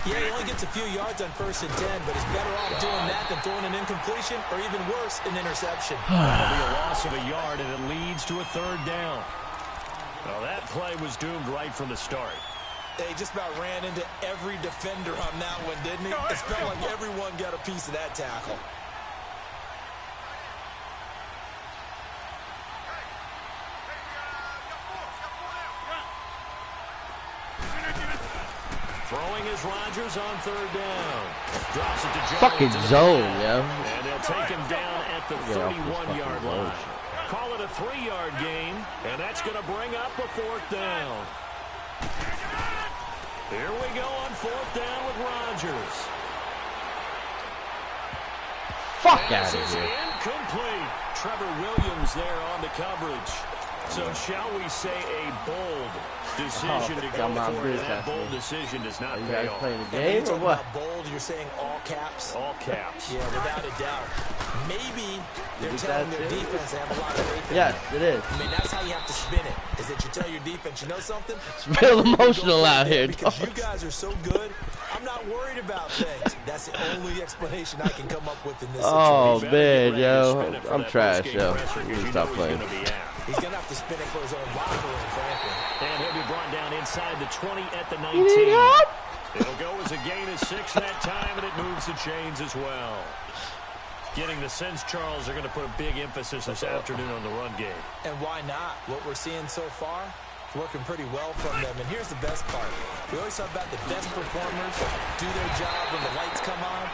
Yeah, he only gets a few yards on 1st and 10, but he's better off doing that than throwing an incompletion or even worse, an interception. That'll be a loss of a yard, and it leads to a third down. Well, that play was doomed right from the start. They just about ran into every defender on that one, didn't he? It felt like everyone got a piece of that tackle. Throwing is Rodgers on third down. Drops it to Jones. Fucking zone, yo. And they'll take him down at the 31-yard line. Call it a 3-yard gain, and that's going to bring up a fourth down. Here we go on fourth down with Rodgers. Fuck out of here. Incomplete. Trevor Williams there on the coverage. So shall we say a bold decision to go for it? That bold decision does not pay off. Playing the game or what? Bold, you're saying all caps? All caps. Yeah, without a doubt. Maybe they're telling their defense they have a lot of faith in Yes, it is. I mean, that's how you have to spin it, is that you tell your defense, you know something? It's real emotional out here, because dog. you guys are so good, I'm not worried about things. That's the only explanation I can come up with in this situation. Oh, man, yo. I'm trash, yo. You need to stop playing. He's going to have to spin it for his own locker room, frankly. And he'll be brought down inside the 20 at the 19. It'll go as a gain of 6 that time, and it moves the chains as well. Getting the sense, Charles, are going to put a big emphasis this afternoon on the run game. And why not? What we're seeing so far, working pretty well from them. And here's the best part. We always talk about the best performers do their job when the lights come on.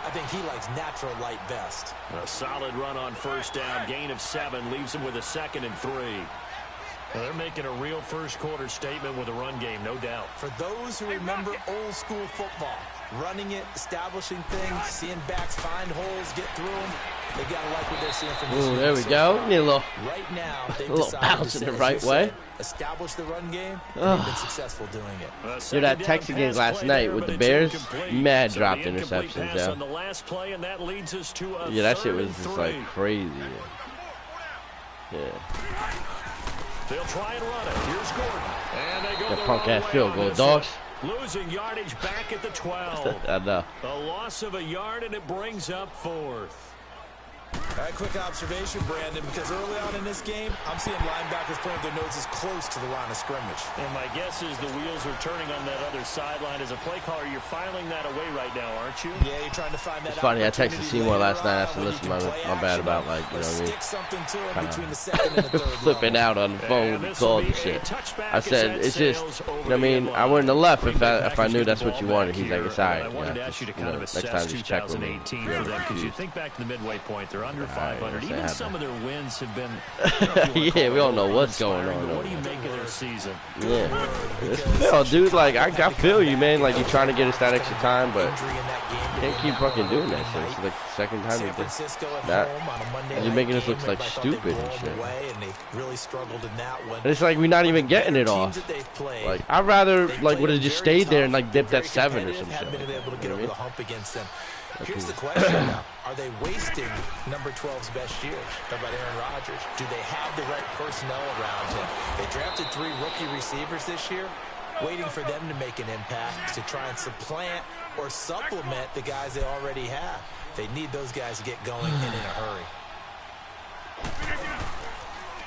I think he likes natural light best. A solid run on first down. Gain of 7 leaves him with a 2nd and 3. Well, they're making a real first-quarter statement with a run game, no doubt. For those who remember old-school football, running it, establishing things, seeing backs find holes, get through them, they got to like what they're seeing from this. Ooh, there we go. Need a little, right now, they've little bounce in the right way. Establish the run game, and they've been successful doing it. Dude, that Texas game last night with the Bears, mad dropped interceptions, yeah. Yeah, that shit was just like crazy. Yeah. They'll try and run it. Here's Gordon. And they go the punk ass field goal, dogs. Losing yardage back at the 12. I know. A loss of a yard, and it brings up 4th. All right, quick observation, Brandon, because early on in this game, I'm seeing linebackers playing their noses close to the line of scrimmage. And my guess is the wheels are turning on that other sideline. As a play caller, you're filing that away right now, aren't you? Yeah, you're trying to find that. It's funny, I texted Seymour last night after listening to my bad about, like, you know what I mean? Kind of flipping out on the phone with calls and shit. I said, it's just, you know what I mean? I wouldn't have left if I knew that's what you wanted. He's like, it's all right. I wanted to ask you to kind of assess 2018 for them, because you think back to the midway point, they're under 500. Even some of their wins have been. Yeah, we don't know what's going on. What do you make of their season? Yeah, no, dude. Like I feel you, man. Like you're trying to get us that extra time, but you can't keep fucking doing that shit. It's like the second time we did that. And you're making us look like stupid and shit. And it's like we're not even getting it off. Like I'd rather like would have just stayed there and like dipped at 7 or some shit. You know what I mean? Here's the question now. Are they wasting number 12's best years? How about Aaron Rodgers? Do they have the right personnel around him? They drafted 3 rookie receivers this year, waiting for them to make an impact to try and supplant or supplement the guys they already have. They need those guys to get going and in a hurry.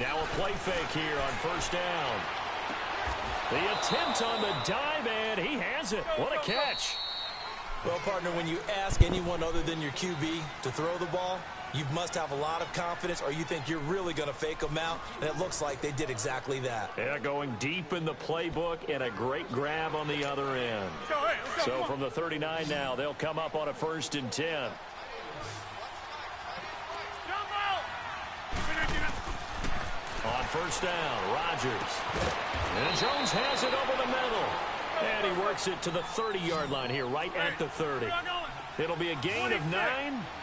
Now a play fake here on first down. The attempt on the dive, and he has it. What a catch. Well, partner, when you ask anyone other than your QB to throw the ball, you must have a lot of confidence, or you think you're really going to fake them out, and it looks like they did exactly that. Yeah, going deep in the playbook, and a great grab on the other end. So from the 39 now, they'll come up on a 1st and 10. On first down, Rodgers. And Jones has it over the middle. And he works it to the 30-yard line here, right at the 30. It'll be a gain of 9,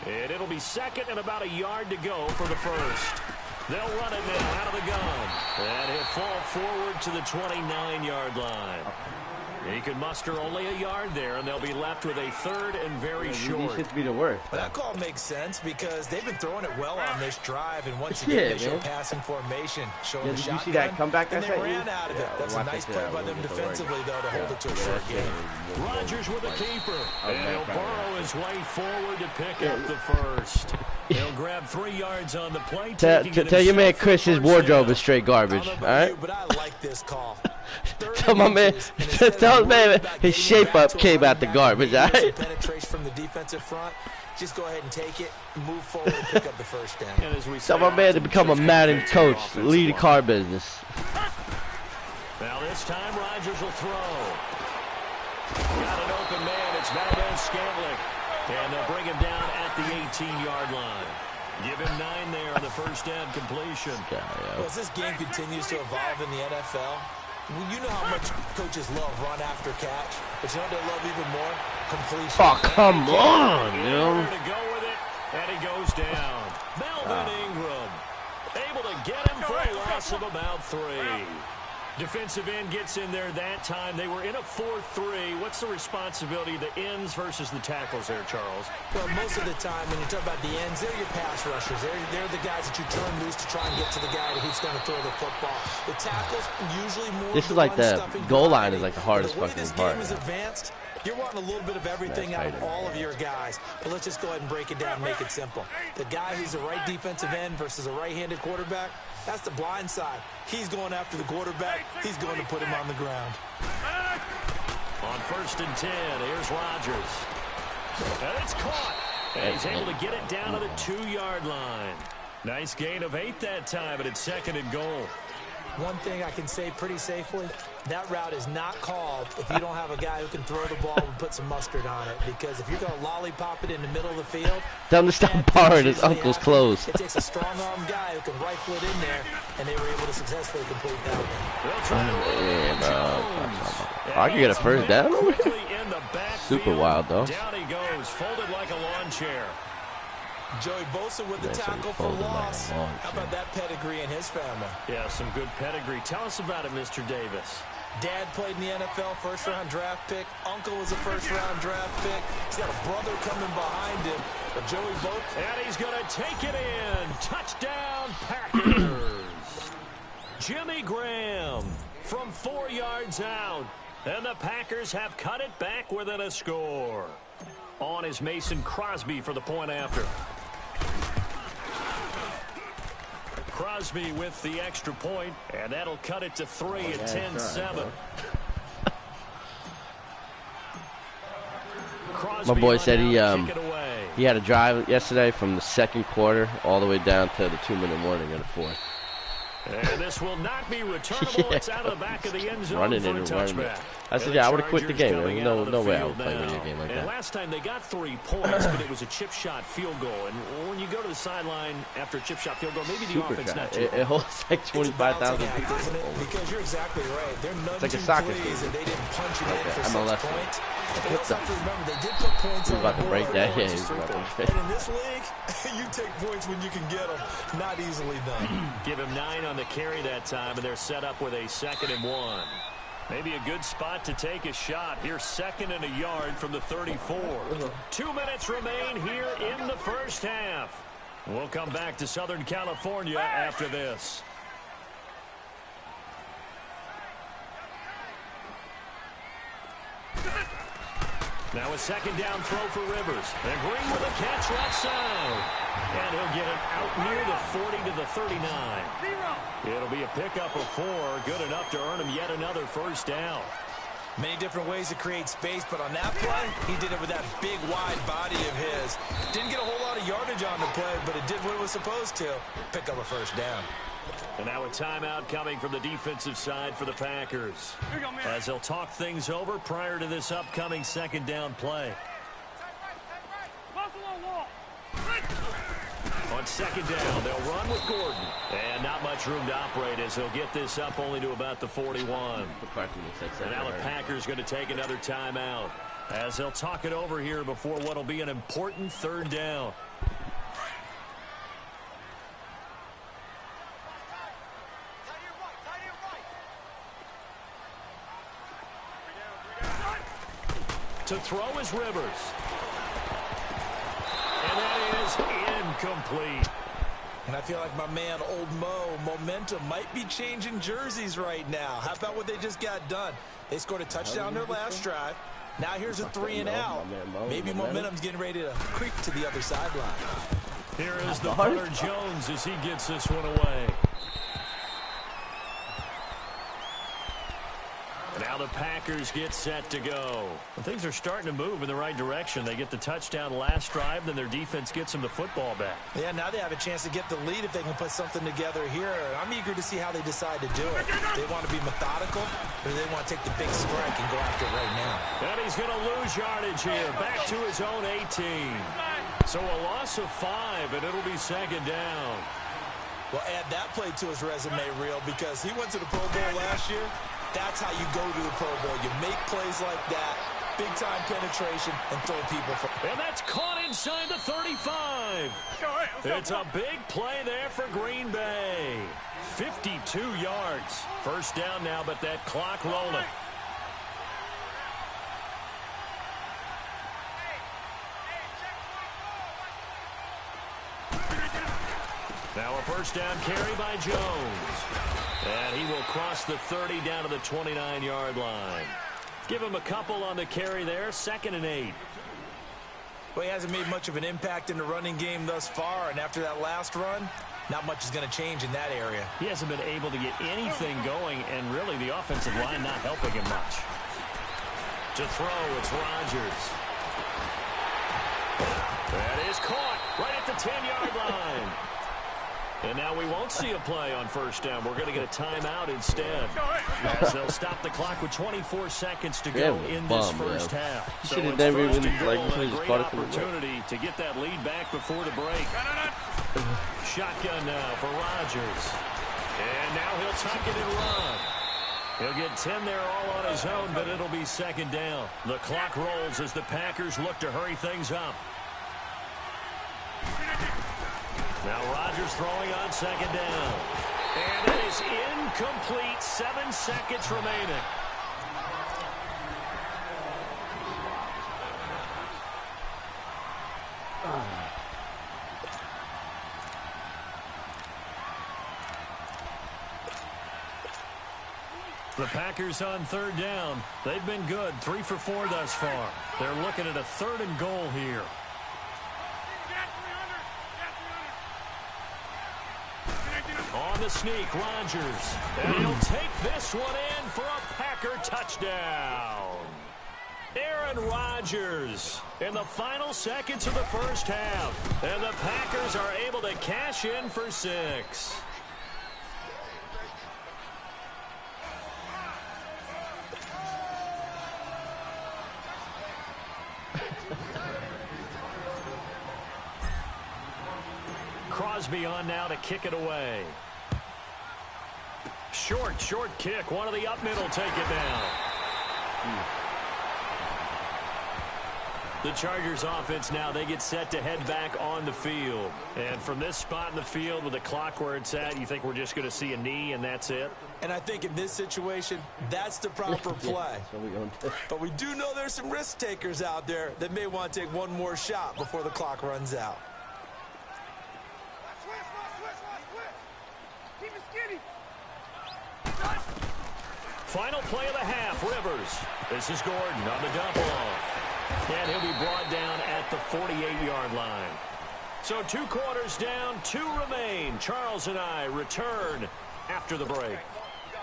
and it'll be 2nd and about a yard to go for the 1st. They'll run it now out of the gun. And he'll fall forward to the 29-yard line. He can muster only a yard there, and they'll be left with a third and very short. These should be the worst. But that call makes sense because they've been throwing it well on this drive, and once again, they show passing formation, showing the shotgun. Did you see that comeback? And they ran out of it. That's a nice play by them defensively, though, to hold it to a short game. Rodgers with a keeper, and he'll burrow his way forward to pick up the first. He'll grab 3 yards on the play. Tell your man Chris his wardrobe is straight garbage. All right. But I like this call. Tell my man, tell his man his shape-up came out the garbage, all right? Penetration from the defensive front. Just go ahead and take it, move forward, and pick up the first down. Tell my man to become a Madden coach, lead the car business. Now this time Rodgers will throw. Got an open man. It's Valdez-Scantling. And they'll bring him down at the 18-yard line. Give him 9 there on the first down completion. Well, as this game continues to evolve in the NFL, you know how much coaches love run after catch, but you know what they love even more? Completion. Oh, come on, you know. To go with it, and he goes down. Melvin Ingram able to get him for a loss of about 3. Defensive end gets in there that time. They were in a 4-3. What's the responsibility of the ends versus the tackles there, Charles? Well, most of the time, when you talk about the ends, they're your pass rushers. They're the guys that you turn loose to try and get to the guy who's going to throw the football. The tackles, usually more. This is like the goal line is like the hardest fucking part. The way this game is advanced, you're wanting a little bit of everything out of all of your guys. But let's just go ahead and break it down and make it simple. The guy who's the right defensive end versus a right-handed quarterback, that's the blind side. He's going after the quarterback. He's going to put him on the ground. On 1st and 10, here's Rodgers. And it's caught. And he's able to get it down to the 2-yard line. Nice gain of 8 that time, but it's 2nd and goal. One thing I can say pretty safely, that route is not called if you don't have a guy who can throw the ball and put some mustard on it. Because if you're going to lollipop it in the middle of the field, tell him to stop borrowing his uncle's clothes. It takes a strong-arm guy who can rifle it in there, and they were able to successfully complete that one. I can get a first down over here. Super wild, though. Down he goes, folded like a lawn chair. Joey Bosa with the tackle for loss. How about that pedigree in his family? Yeah, some good pedigree. Tell us about it, Mr. Davis. Dad played in the NFL, first-round draft pick. Uncle was a first-round draft pick. He's got a brother coming behind him. But Joey Bosa. And he's going to take it in. Touchdown, Packers. Jimmy Graham from 4 yards out. And the Packers have cut it back within a score. On is Mason Crosby for the point after. Crosby with the extra point, and that'll cut it to 3 at 10-7. My boy said he had a drive yesterday from the 2nd quarter all the way down to the 2-minute warning of the 4th. And this will not be returnable. It's out of the back of the end zone running for a and touchback. I said, yeah, I would have quit the game. There's no way I would play with a game like that. Last time they got 3 points, but it was a chip shot field goal. And when you go to the sideline after a chip shot field goal, maybe the offense not too. It holds like 25,000 people. Because you're exactly right. They're none like too a soccer pleased that they didn't punch it in for 6 MLS points. But they also have to remember they did put points on the board. He's about to break that. Yeah, he's about to break. And in this league, you take points when you can get them. Not easily done. Give him 9 on the carry that time, and they're set up with a 2nd and 1. Maybe a good spot to take a shot. Here's 2nd and a yard from the 34. 2 minutes remain here in the first half. We'll come back to Southern California after this. Now a 2nd down throw for Rivers. And Green with a catch left side. And he'll get it out near the 40 to the 39. It'll be a pickup of 4. Good enough to earn him yet another first down. Many different ways to create space, but on that play, he did it with that big, wide body of his. Didn't get a whole lot of yardage on the play, but it did what it was supposed to. Pick up a first down. And now a timeout coming from the defensive side for the Packers. As they'll talk things over prior to this upcoming 2nd down play. On 2nd down, they'll run with Gordon. And not much room to operate as he'll get this up only to about the 41. And now the Packers going to take another timeout as they'll talk it over here before what will be an important 3rd down. To throw is Rivers. And that is incomplete. And I feel like my man, Old Mo, momentum might be changing jerseys right now. How about what they just got done? They scored a touchdown their last drive. Now here's a 3 and out. Maybe momentum's getting ready to creep to the other sideline. Here is the punter Jones as he gets this one away. Now the Packers get set to go. Well, things are starting to move in the right direction. They get the touchdown last drive, then their defense gets them the football back. Yeah, now they have a chance to get the lead if they can put something together here. I'm eager to see how they decide to do it. They want to be methodical, or they want to take the big strike and go after it right now. And he's going to lose yardage here, back to his own 18. So a loss of 5, and it'll be second down. Well, add that play to his resume reel because he went to the Pro Bowl last year. That's how you go to the Pro Bowl. You make plays like that, big-time penetration, and throw people for. And that's caught inside the 35. It's a big play there for Green Bay. 52 yards. First down now, but that clock rolling. Now a first down carry by Jones. And he will cross the 30 down to the 29-yard line. Give him a couple on the carry there. 2nd and 8. Well, he hasn't made much of an impact in the running game thus far. And after that last run, not much is going to change in that area. He hasn't been able to get anything going. And really the offensive line not helping him much. To throw, it's Rodgers. That is caught right at the 10-yard line. And now we won't see a play on first down. We're going to get a timeout instead. As they'll stop the clock with 24 seconds to go in this first half. So it's first and goal and a great opportunity to get that lead back before the break. Shotgun now for Rodgers. And now he'll tuck it and run. He'll get 10 there all on his own, but it'll be second down. The clock rolls as the Packers look to hurry things up. Now Rodgers throwing on second down. And it is incomplete. 7 seconds remaining. The Packers on third down. They've been good. 3 for 4 thus far. They're looking at a 3rd and goal here. On the sneak, Rodgers. And he'll take this one in for a Packer touchdown. Aaron Rodgers in the final seconds of the first half. And the Packers are able to cash in for 6. Crosby on now to kick it away. Short kick. One of the up middle take it down. The Chargers offense now, they get set to head back on the field. And from this spot in the field with the clock where it's at, you think we're just going to see a knee and that's it? And I think in this situation, that's the proper play. But we do know there's some risk takers out there that may want to take one more shot before the clock runs out. Final play of the half, Rivers. This is Gordon on the dump off. And he'll be brought down at the 48-yard line. So 2 quarters down, 2 remain. Charles and I return after the break.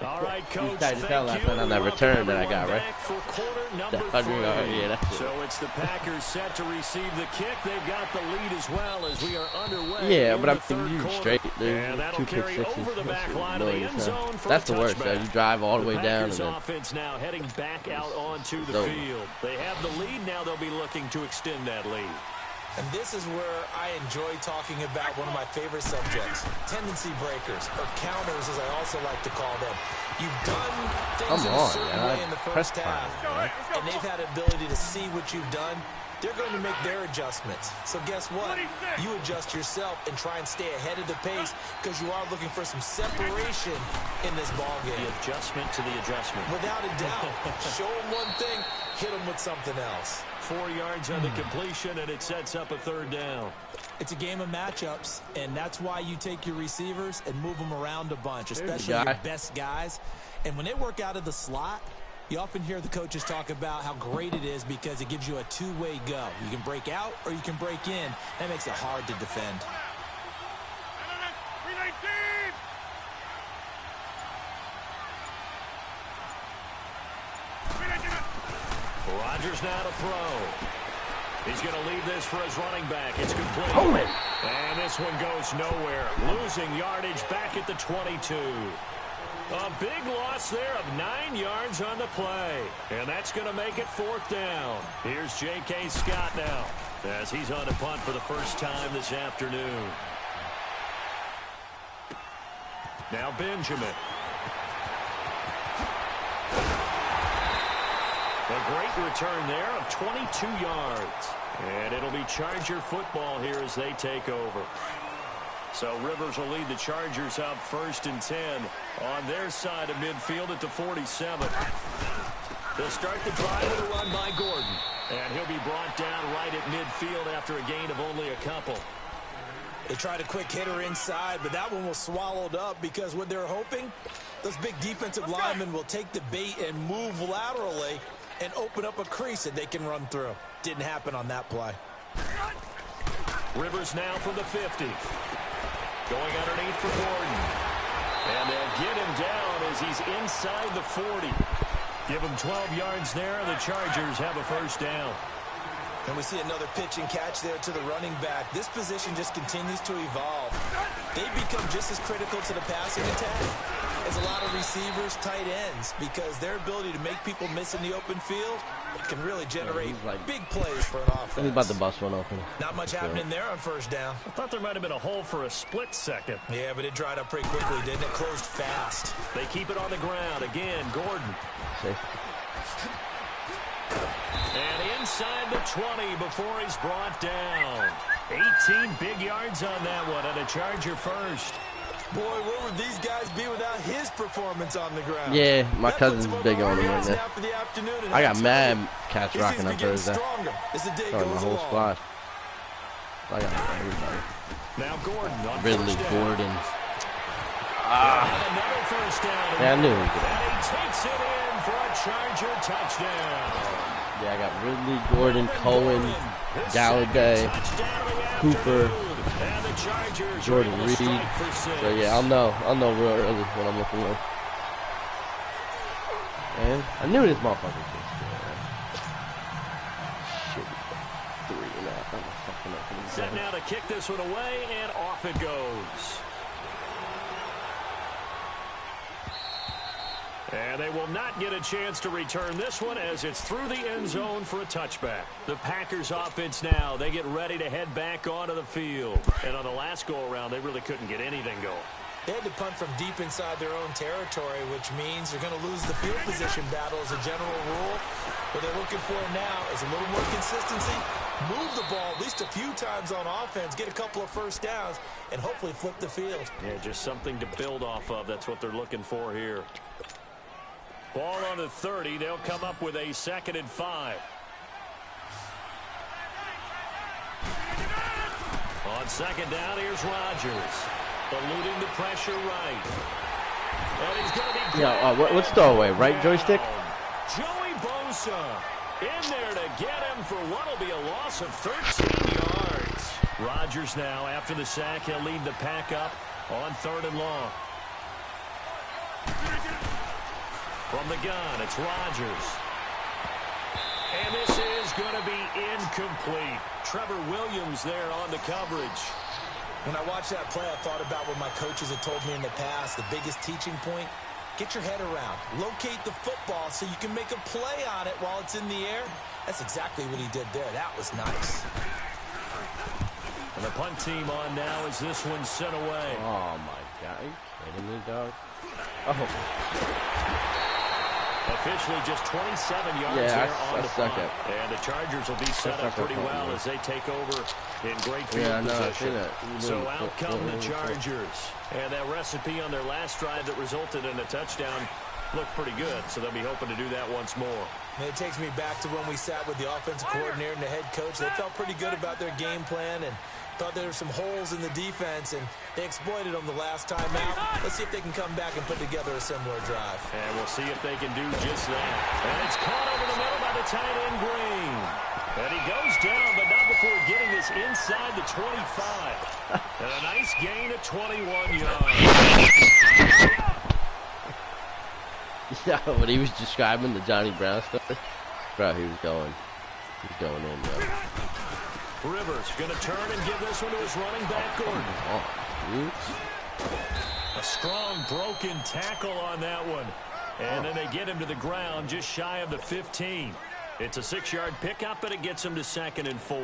All right, Coach, thank you. On that return that I got, right? For quarter number 3. Yeah, so it's the Packers set to receive the kick. They've got the lead as well as we are underway. Yeah, but I'm you straight. And that'll carry over the back line of the end zone for that's the worst. You drive all the way down. The Packers offense now heading back out onto the field. They have the lead now. They'll be looking to extend that lead. And this is where I enjoy talking about one of my favorite subjects, tendency breakers, or counters as I also like to call them. You've done things in a certain way in the first half, and they've had the ability to see what you've done. They're going to make their adjustments. So guess what? You adjust yourself and try and stay ahead of the pace because you are looking for some separation in this ball game. The adjustment to the adjustment. Without a doubt. Show them one thing, hit them with something else. 4 yards on the completion, and it sets up a third down. It's a game of matchups, and that's why you take your receivers and move them around a bunch, especially your best guys. And when they work out of the slot, you often hear the coaches talk about how great it is because it gives you a two-way go. You can break out or you can break in. That makes it hard to defend. Rodgers now to throw. He's going to leave this for his running back. It's complete. And this one goes nowhere. Losing yardage back at the 22. A big loss there of 9 yards on the play. And that's going to make it 4th down. Here's J.K. Scott now as he's on a punt for the first time this afternoon. Now Benjamin. A great return there of 22 yards. And it'll be Charger football here as they take over. So Rivers will lead the Chargers up 1st and 10 on their side of midfield at the 47. They'll start the drive with a run by Gordon. And he'll be brought down right at midfield after a gain of only a couple. They tried a quick hitter inside, but that one was swallowed up because what they're hoping, those big defensive linemen will take the bait and move laterally and open up a crease that they can run through. Didn't happen on that play. Rivers now from the 50. Going underneath for Gordon. And they'll get him down as he's inside the 40. Give him 12 yards there, and the Chargers have a first down. And we see another pitch and catch there to the running back. This position just continues to evolve. They become just as critical to the passing attack as a lot of receivers, tight ends, because their ability to make people miss in the open field can really generate big plays for an offense. He's about to bust one open. Not much happening there on first down. I thought there might have been a hole for a split second. Yeah, but it dried up pretty quickly, didn't it? Closed fast. They keep it on the ground. Again, Gordon. And inside the 20 before he's brought down. 18 big yards on that one, and a Charger first. Boy, where would these guys be without his performance on the ground? Yeah, my cousin's big on him right now. I got mad cats rocking on Thursday. Starting the whole squad. I got everybody. Now Gordon on Ridley, Gordon. Another first down. Yeah, I knew he could. And he takes it in for a Charger touchdown. Yeah, I got Ridley, Gordon, Cohen, Galladay, Cooper, Jordan Reed. So yeah, I'll know real early when I'm looking low. And I knew this motherfucker could score. Shit, 3 now. I'm fucking up. Set now to kick this one away, and off it goes. And they will not get a chance to return this one as it's through the end zone for a touchback. The Packers offense now, they get ready to head back onto the field. And on the last go-around, they really couldn't get anything going. They had to punt from deep inside their own territory, which means they're going to lose the field position battle as a general rule. What they're looking for now is a little more consistency, move the ball at least a few times on offense, get a couple of first downs, and hopefully flip the field. Yeah, just something to build off of. That's what they're looking for here. Ball on the 30. They'll come up with a 2nd and 5. On 2nd down, here's Rodgers. Eluding the pressure right. And he's going to be... Yeah, what's throwaway? Right joystick? Joey Bosa in there to get him for what will be a loss of 13 yards. Rodgers now, after the sack, he'll lead the pack up on 3rd and long. From the gun, it's Rodgers. And this is going to be incomplete. Trevor Williams there on the coverage. When I watched that play, I thought about what my coaches had told me in the past. The biggest teaching point, get your head around. Locate the football so you can make a play on it while it's in the air. That's exactly what he did there. That was nice. And the punt team on now as this one's sent away. Oh, my God. Are you kidding me, dog? Oh. Officially just 27 yards there on the punt. And the Chargers will be set up pretty well as they take over in great field position. So out come the Chargers. And that recipe on their last drive that resulted in a touchdown looked pretty good, so they'll be hoping to do that once more. And it takes me back to when we sat with the offensive coordinator and the head coach. They felt pretty good about their game plan and thought there were some holes in the defense, and they exploited them the last time out. Let's see if they can come back and put together a similar drive. And we'll see if they can do just that. And it's caught over the middle by the tight end, Green. And he goes down, but not before getting this inside the 25. And a nice gain of 21 yards. Yeah, when he was describing the Johnny Brown stuff, bro, he was going in, yo. Rivers going to turn and give this one to his running back, Gordon. A strong broken tackle on that one. And then they get him to the ground just shy of the 15. It's a 6-yard pickup, and it gets him to 2nd and 4.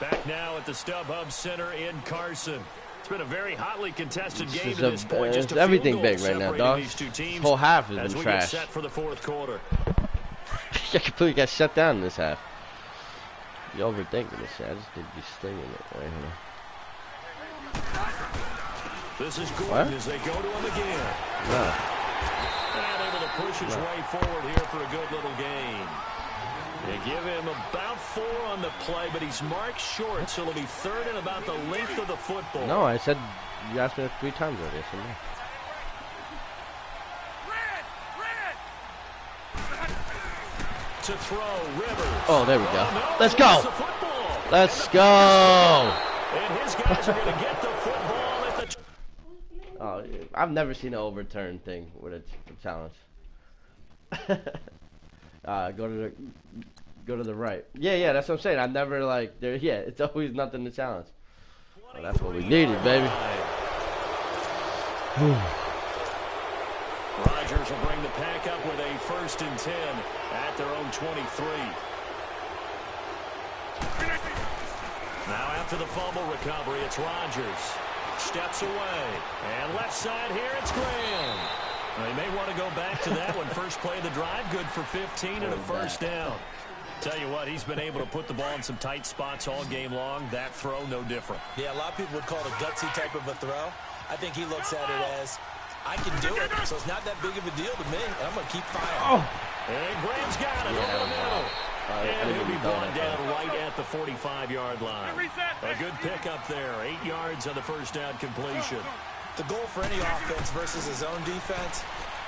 Back now at the StubHub Center in Carson. It's been a very hotly contested game to this point. Just everything big right now, dog. This whole half has been trash. Set for the fourth quarter. I completely got shut down in this half. You're overthinking this shit. I just need to be stinging it right here. This is Gordon as they go to him again. No. And able to push his way forward here for a good little gain. They give him about 4 on the play, but he's marked short, so it'll be 3rd and about the length of the football. No, I said you asked me 3 times already. So no. To throw, Rivers. Oh, there we go. No, Let's go. Let's go. And his guys are going to get the football at the... Oh, I've never seen an overturn thing with a challenge. Go to the right. Yeah, that's what I'm saying. I never like there. Yeah, it's always nothing to challenge. Well, that's what we needed, baby. Rodgers will bring the pack up with a 1st and 10 at their own 23. Now after the fumble recovery, it's Rodgers. Steps away. And left side here, it's Graham. They may want to go back to that one. First play of the drive, good for 15 and a 1st down. Tell you what, he's been able to put the ball in some tight spots all game long. That throw, no different. Yeah, a lot of people would call it a gutsy type of a throw. I think he looks at it as, I can do it, so it's not that big of a deal to me, and I'm going to keep firing. Oh. And Graham's got it over the middle. And he'll be brought down right at the 45-yard line. A good pickup there, 8 yards on the 1st down completion. The goal for any offense versus his own defense,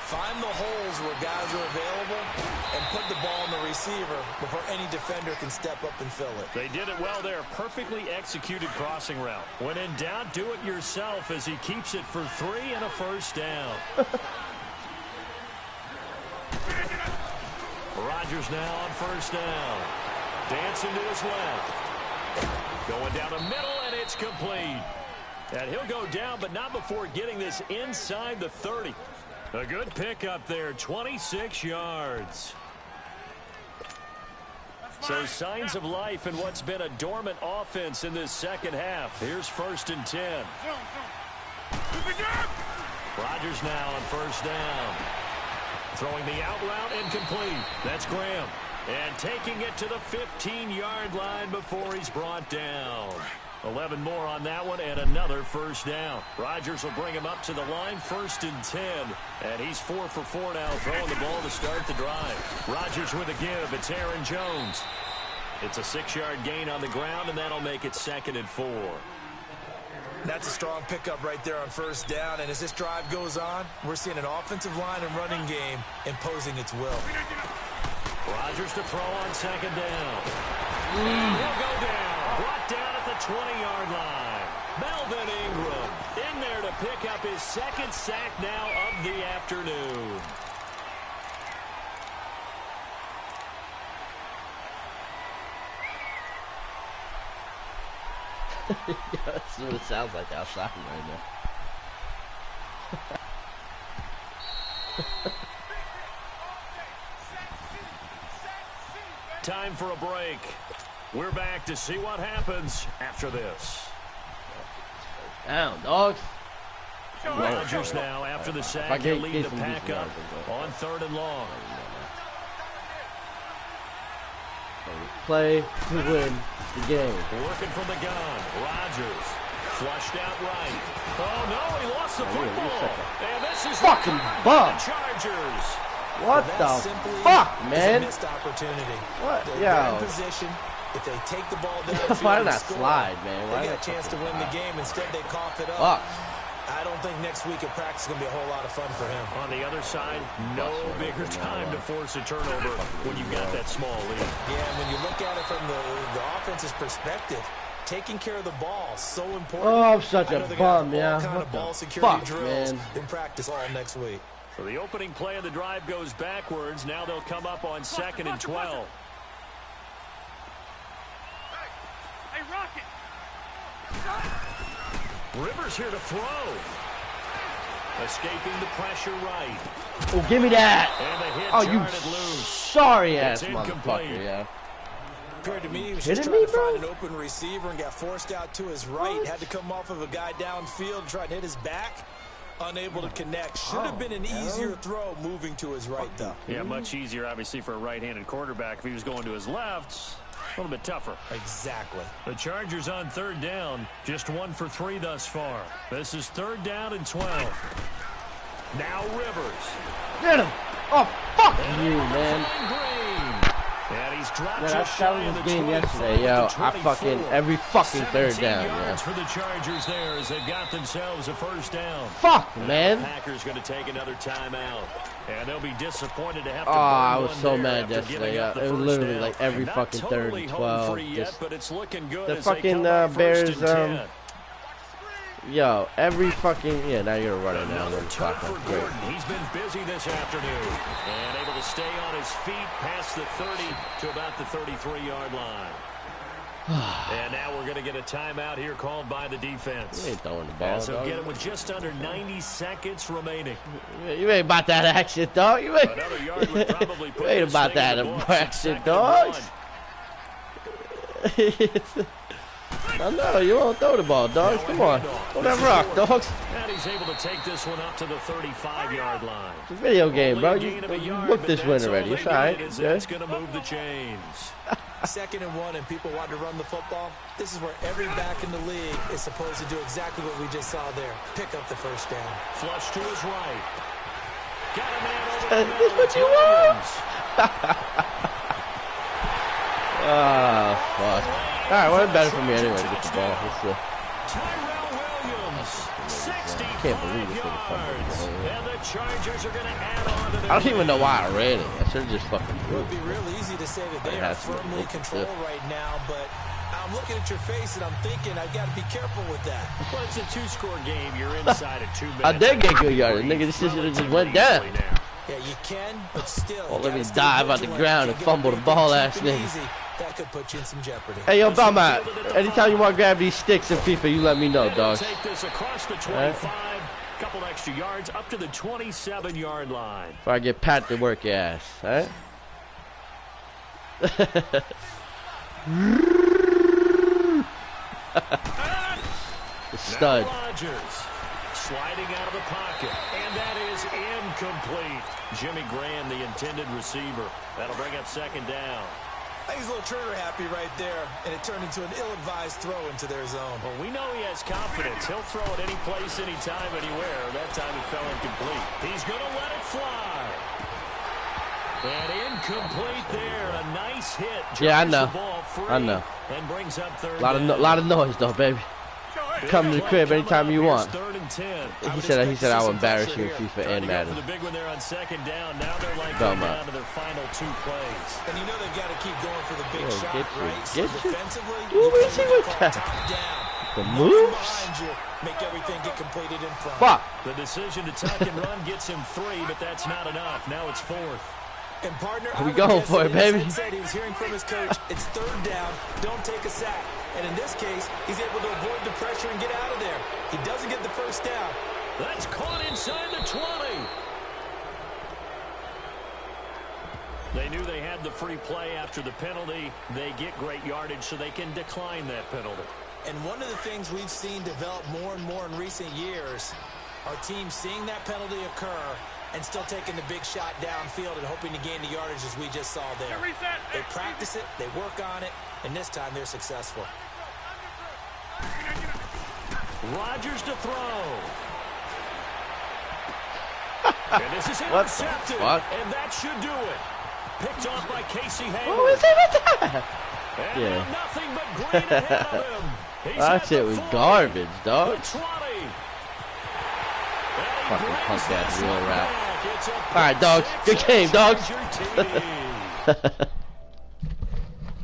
find the holes where guys are available and put the ball in the receiver before any defender can step up and fill it. They did it well there. Perfectly executed crossing route. When in doubt, do it yourself as he keeps it for 3 and a 1st down. Rodgers now on 1st down. Dancing to his left. Going down the middle, and it's complete. And he'll go down, but not before getting this inside the 30. A good pickup there, 26 yards. So signs of life in what's been a dormant offense in this 2nd half. Here's 1st and 10. Rodgers now on 1st down. Throwing the out route incomplete. That's Graham. And taking it to the 15-yard line before he's brought down. 11 more on that one and another 1st down. Rodgers will bring him up to the line, 1st and 10. And he's 4 for 4 now, throwing the ball to start the drive. Rodgers with a give. It's Aaron Jones. It's a 6-yard gain on the ground, and that'll make it 2nd and 4. That's a strong pickup right there on 1st down. And as this drive goes on, we're seeing an offensive line and running game imposing its will. Rodgers to throw on 2nd down. He'll go down. Brought down at the 20-yard line. Melvin Ingram in there to pick up his 2nd sack now of the afternoon. That's what it sounds like outside right now. Time for a break. We're back to see what happens after this. Down, dogs. Rodgers now, after the sack, he'll lead the pack up on 3rd and long. Play to win the game. Working from the gun. Rodgers flushed out right. Oh, no, he lost the football. And this is fucking bum. Chargers. What the fuck, man? Missed opportunity. What? They're in position. If they take the ball down, why did that slide, man? They got a chance to win the game. Instead, they cough it up. Fuck. I don't think next week at practice is going to be a whole lot of fun for him. On the other side, no bigger time to force a turnover when you've got that small lead. Yeah, and when you look at it from the offense's perspective, taking care of the ball so important. Oh, I'm such a bum, yeah. Kind What of ball the security fuck, drills man? in practice all next week. So the opening play of the drive goes backwards. Now they'll come up on 2nd and 12. Hey, Rocket! Rivers here to throw. Escaping the pressure right. Oh, give me that. And the hit Oh, you jarred loose. sorry-ass It's motherfucker, incomplete. yeah. Appeared to me he was Kidding just trying me, to bro? find an open receiver and got forced out to his right. What? Had to come off of a guy downfield, try to hit his back. Unable to connect. Should have been an easier throw moving to his right, though. Yeah, much easier, obviously, for a right-handed quarterback. If he was going to his left, a little bit tougher. Exactly. The Chargers on 3rd down, just 1 for 3 thus far. This is 3rd down and 12. Now Rivers. Get him. Oh, fuck And you, over man. Green. And he's dropped Man, I just shy was of the this game 24 yesterday, to yo. the I fucking 24. every fucking 3rd down, 17 yards yeah. for the Chargers there as they've got themselves a 1st down. Fuck, And man. The Packers going to take another timeout. And they'll be disappointed to have to Oh, I was burn so one there mad after yesterday, giving yeah. up the It was first literally down. like every Not fucking 3rd totally and home 12. free yet, Just but it's looking good the as they fucking come up 1st Bears, and 10. Yo, every fucking, yeah, now you're running now. Another Then turn fuck, for that's great. Gordon. He's been busy this afternoon. And able to stay on his feet past the 30 to about the 33-yard line. And now we're going to get a timeout here called by the defense. You ain't throwing the ball, As they'll dog. get it with just under 90 seconds remaining. You ain't about that action, dog. You ain't, Another yard would probably put you ain't this about thing in that the books. It's action, 2nd dog. and 1. I know, you won't throw the ball, dogs. Come on. Throw that rock, dogs. And he's able to take this one up to the 35-yard line. It's a video game, bro. Only a You gain of a yard, booked but this that's win already. all It's they all right. need is Yeah. It's going to move the chains. 2nd and 1 and people want to run the football. This is where every back in the league is supposed to do exactly what we just saw there. Pick up the 1st down. Flush to his right. Got a man over That's the middle. what you want. Oh, fuck. All right, well, it's better for me anyway to get the ball. Tyrell Williams, 65 I can't believe this thing is yards. fucking. And the Chargers are going to add on to their I don't even know lead. why I ran it. I should have just fucking It threw would it. be real easy to say that they It are has to be. firmly in control right now, but I'm looking at your face and I'm thinking I've got to be careful with that. Well, it's a 2-score game. You're inside of 2 minutes. I did get good yardage. Nigga, this shit should have just went down. Yeah, you can, but still. Oh, you let me gotta stay dive out the vigilant. ground Can't and get fumble the everything ball cheap ass and nigga. easy. That could put you in some jeopardy. Hey, yo, Belmont, anytime you want to grab these sticks in FIFA, you let me know, dog. Take this across the 25. Couple extra yards up to the 27-yard line. Before I get pat to work your ass, alright? The stud. Now Rodgers sliding out of the pocket, and that is incomplete. Jimmy Graham, the intended receiver. That'll bring up 2nd down. I think he's a little trigger happy right there, and it turned into an ill-advised throw into their zone. Well, we know he has confidence. He'll throw it any place, anytime, anywhere. That time it fell incomplete. He's going to let it fly. And incomplete there. A nice hit. Yeah, I Drives know. the ball free I know. And brings up 3rd Lot down. of noise, though, baby. Come to the crib anytime you want. 3rd and 10. He said I will embarrass you in FIFA and Madden. For the big one there on 2nd down. Now they're like Belmont. down to their final 2 plays. And you know they've got to keep going for the big Yeah, shot, get you, right? So get you. defensively, Ooh, you we see play what the that- top down. The Nothing moves? behind you. Make everything get completed in front. Fuck. The decision to tuck and run gets him 3, but that's not enough. Now it's 4th. And partner, We I would going guess for that it, in his baby. headset, he was hearing from his coach, it's 3rd down, don't take a sack. And in this case, he's able to avoid the pressure and get out of there. He doesn't get the first down. That's caught inside the 20. They knew they had the free play after the penalty. They get great yardage so they can decline that penalty. And one of the things we've seen develop more and more in recent years, our team seeing that penalty occur and still taking the big shot downfield and hoping to gain the yardage as we just saw there. They practice it, they work on it, and this time they're successful. Rodgers to throw. And this is intercepted. And that should do it. Picked off by Casey Hayward. What was it with that? And Yeah. nothing but green ahead of him. That shit was garbage, dog. Fucking punk ass real rap. Alright, dogs. Good game, dogs.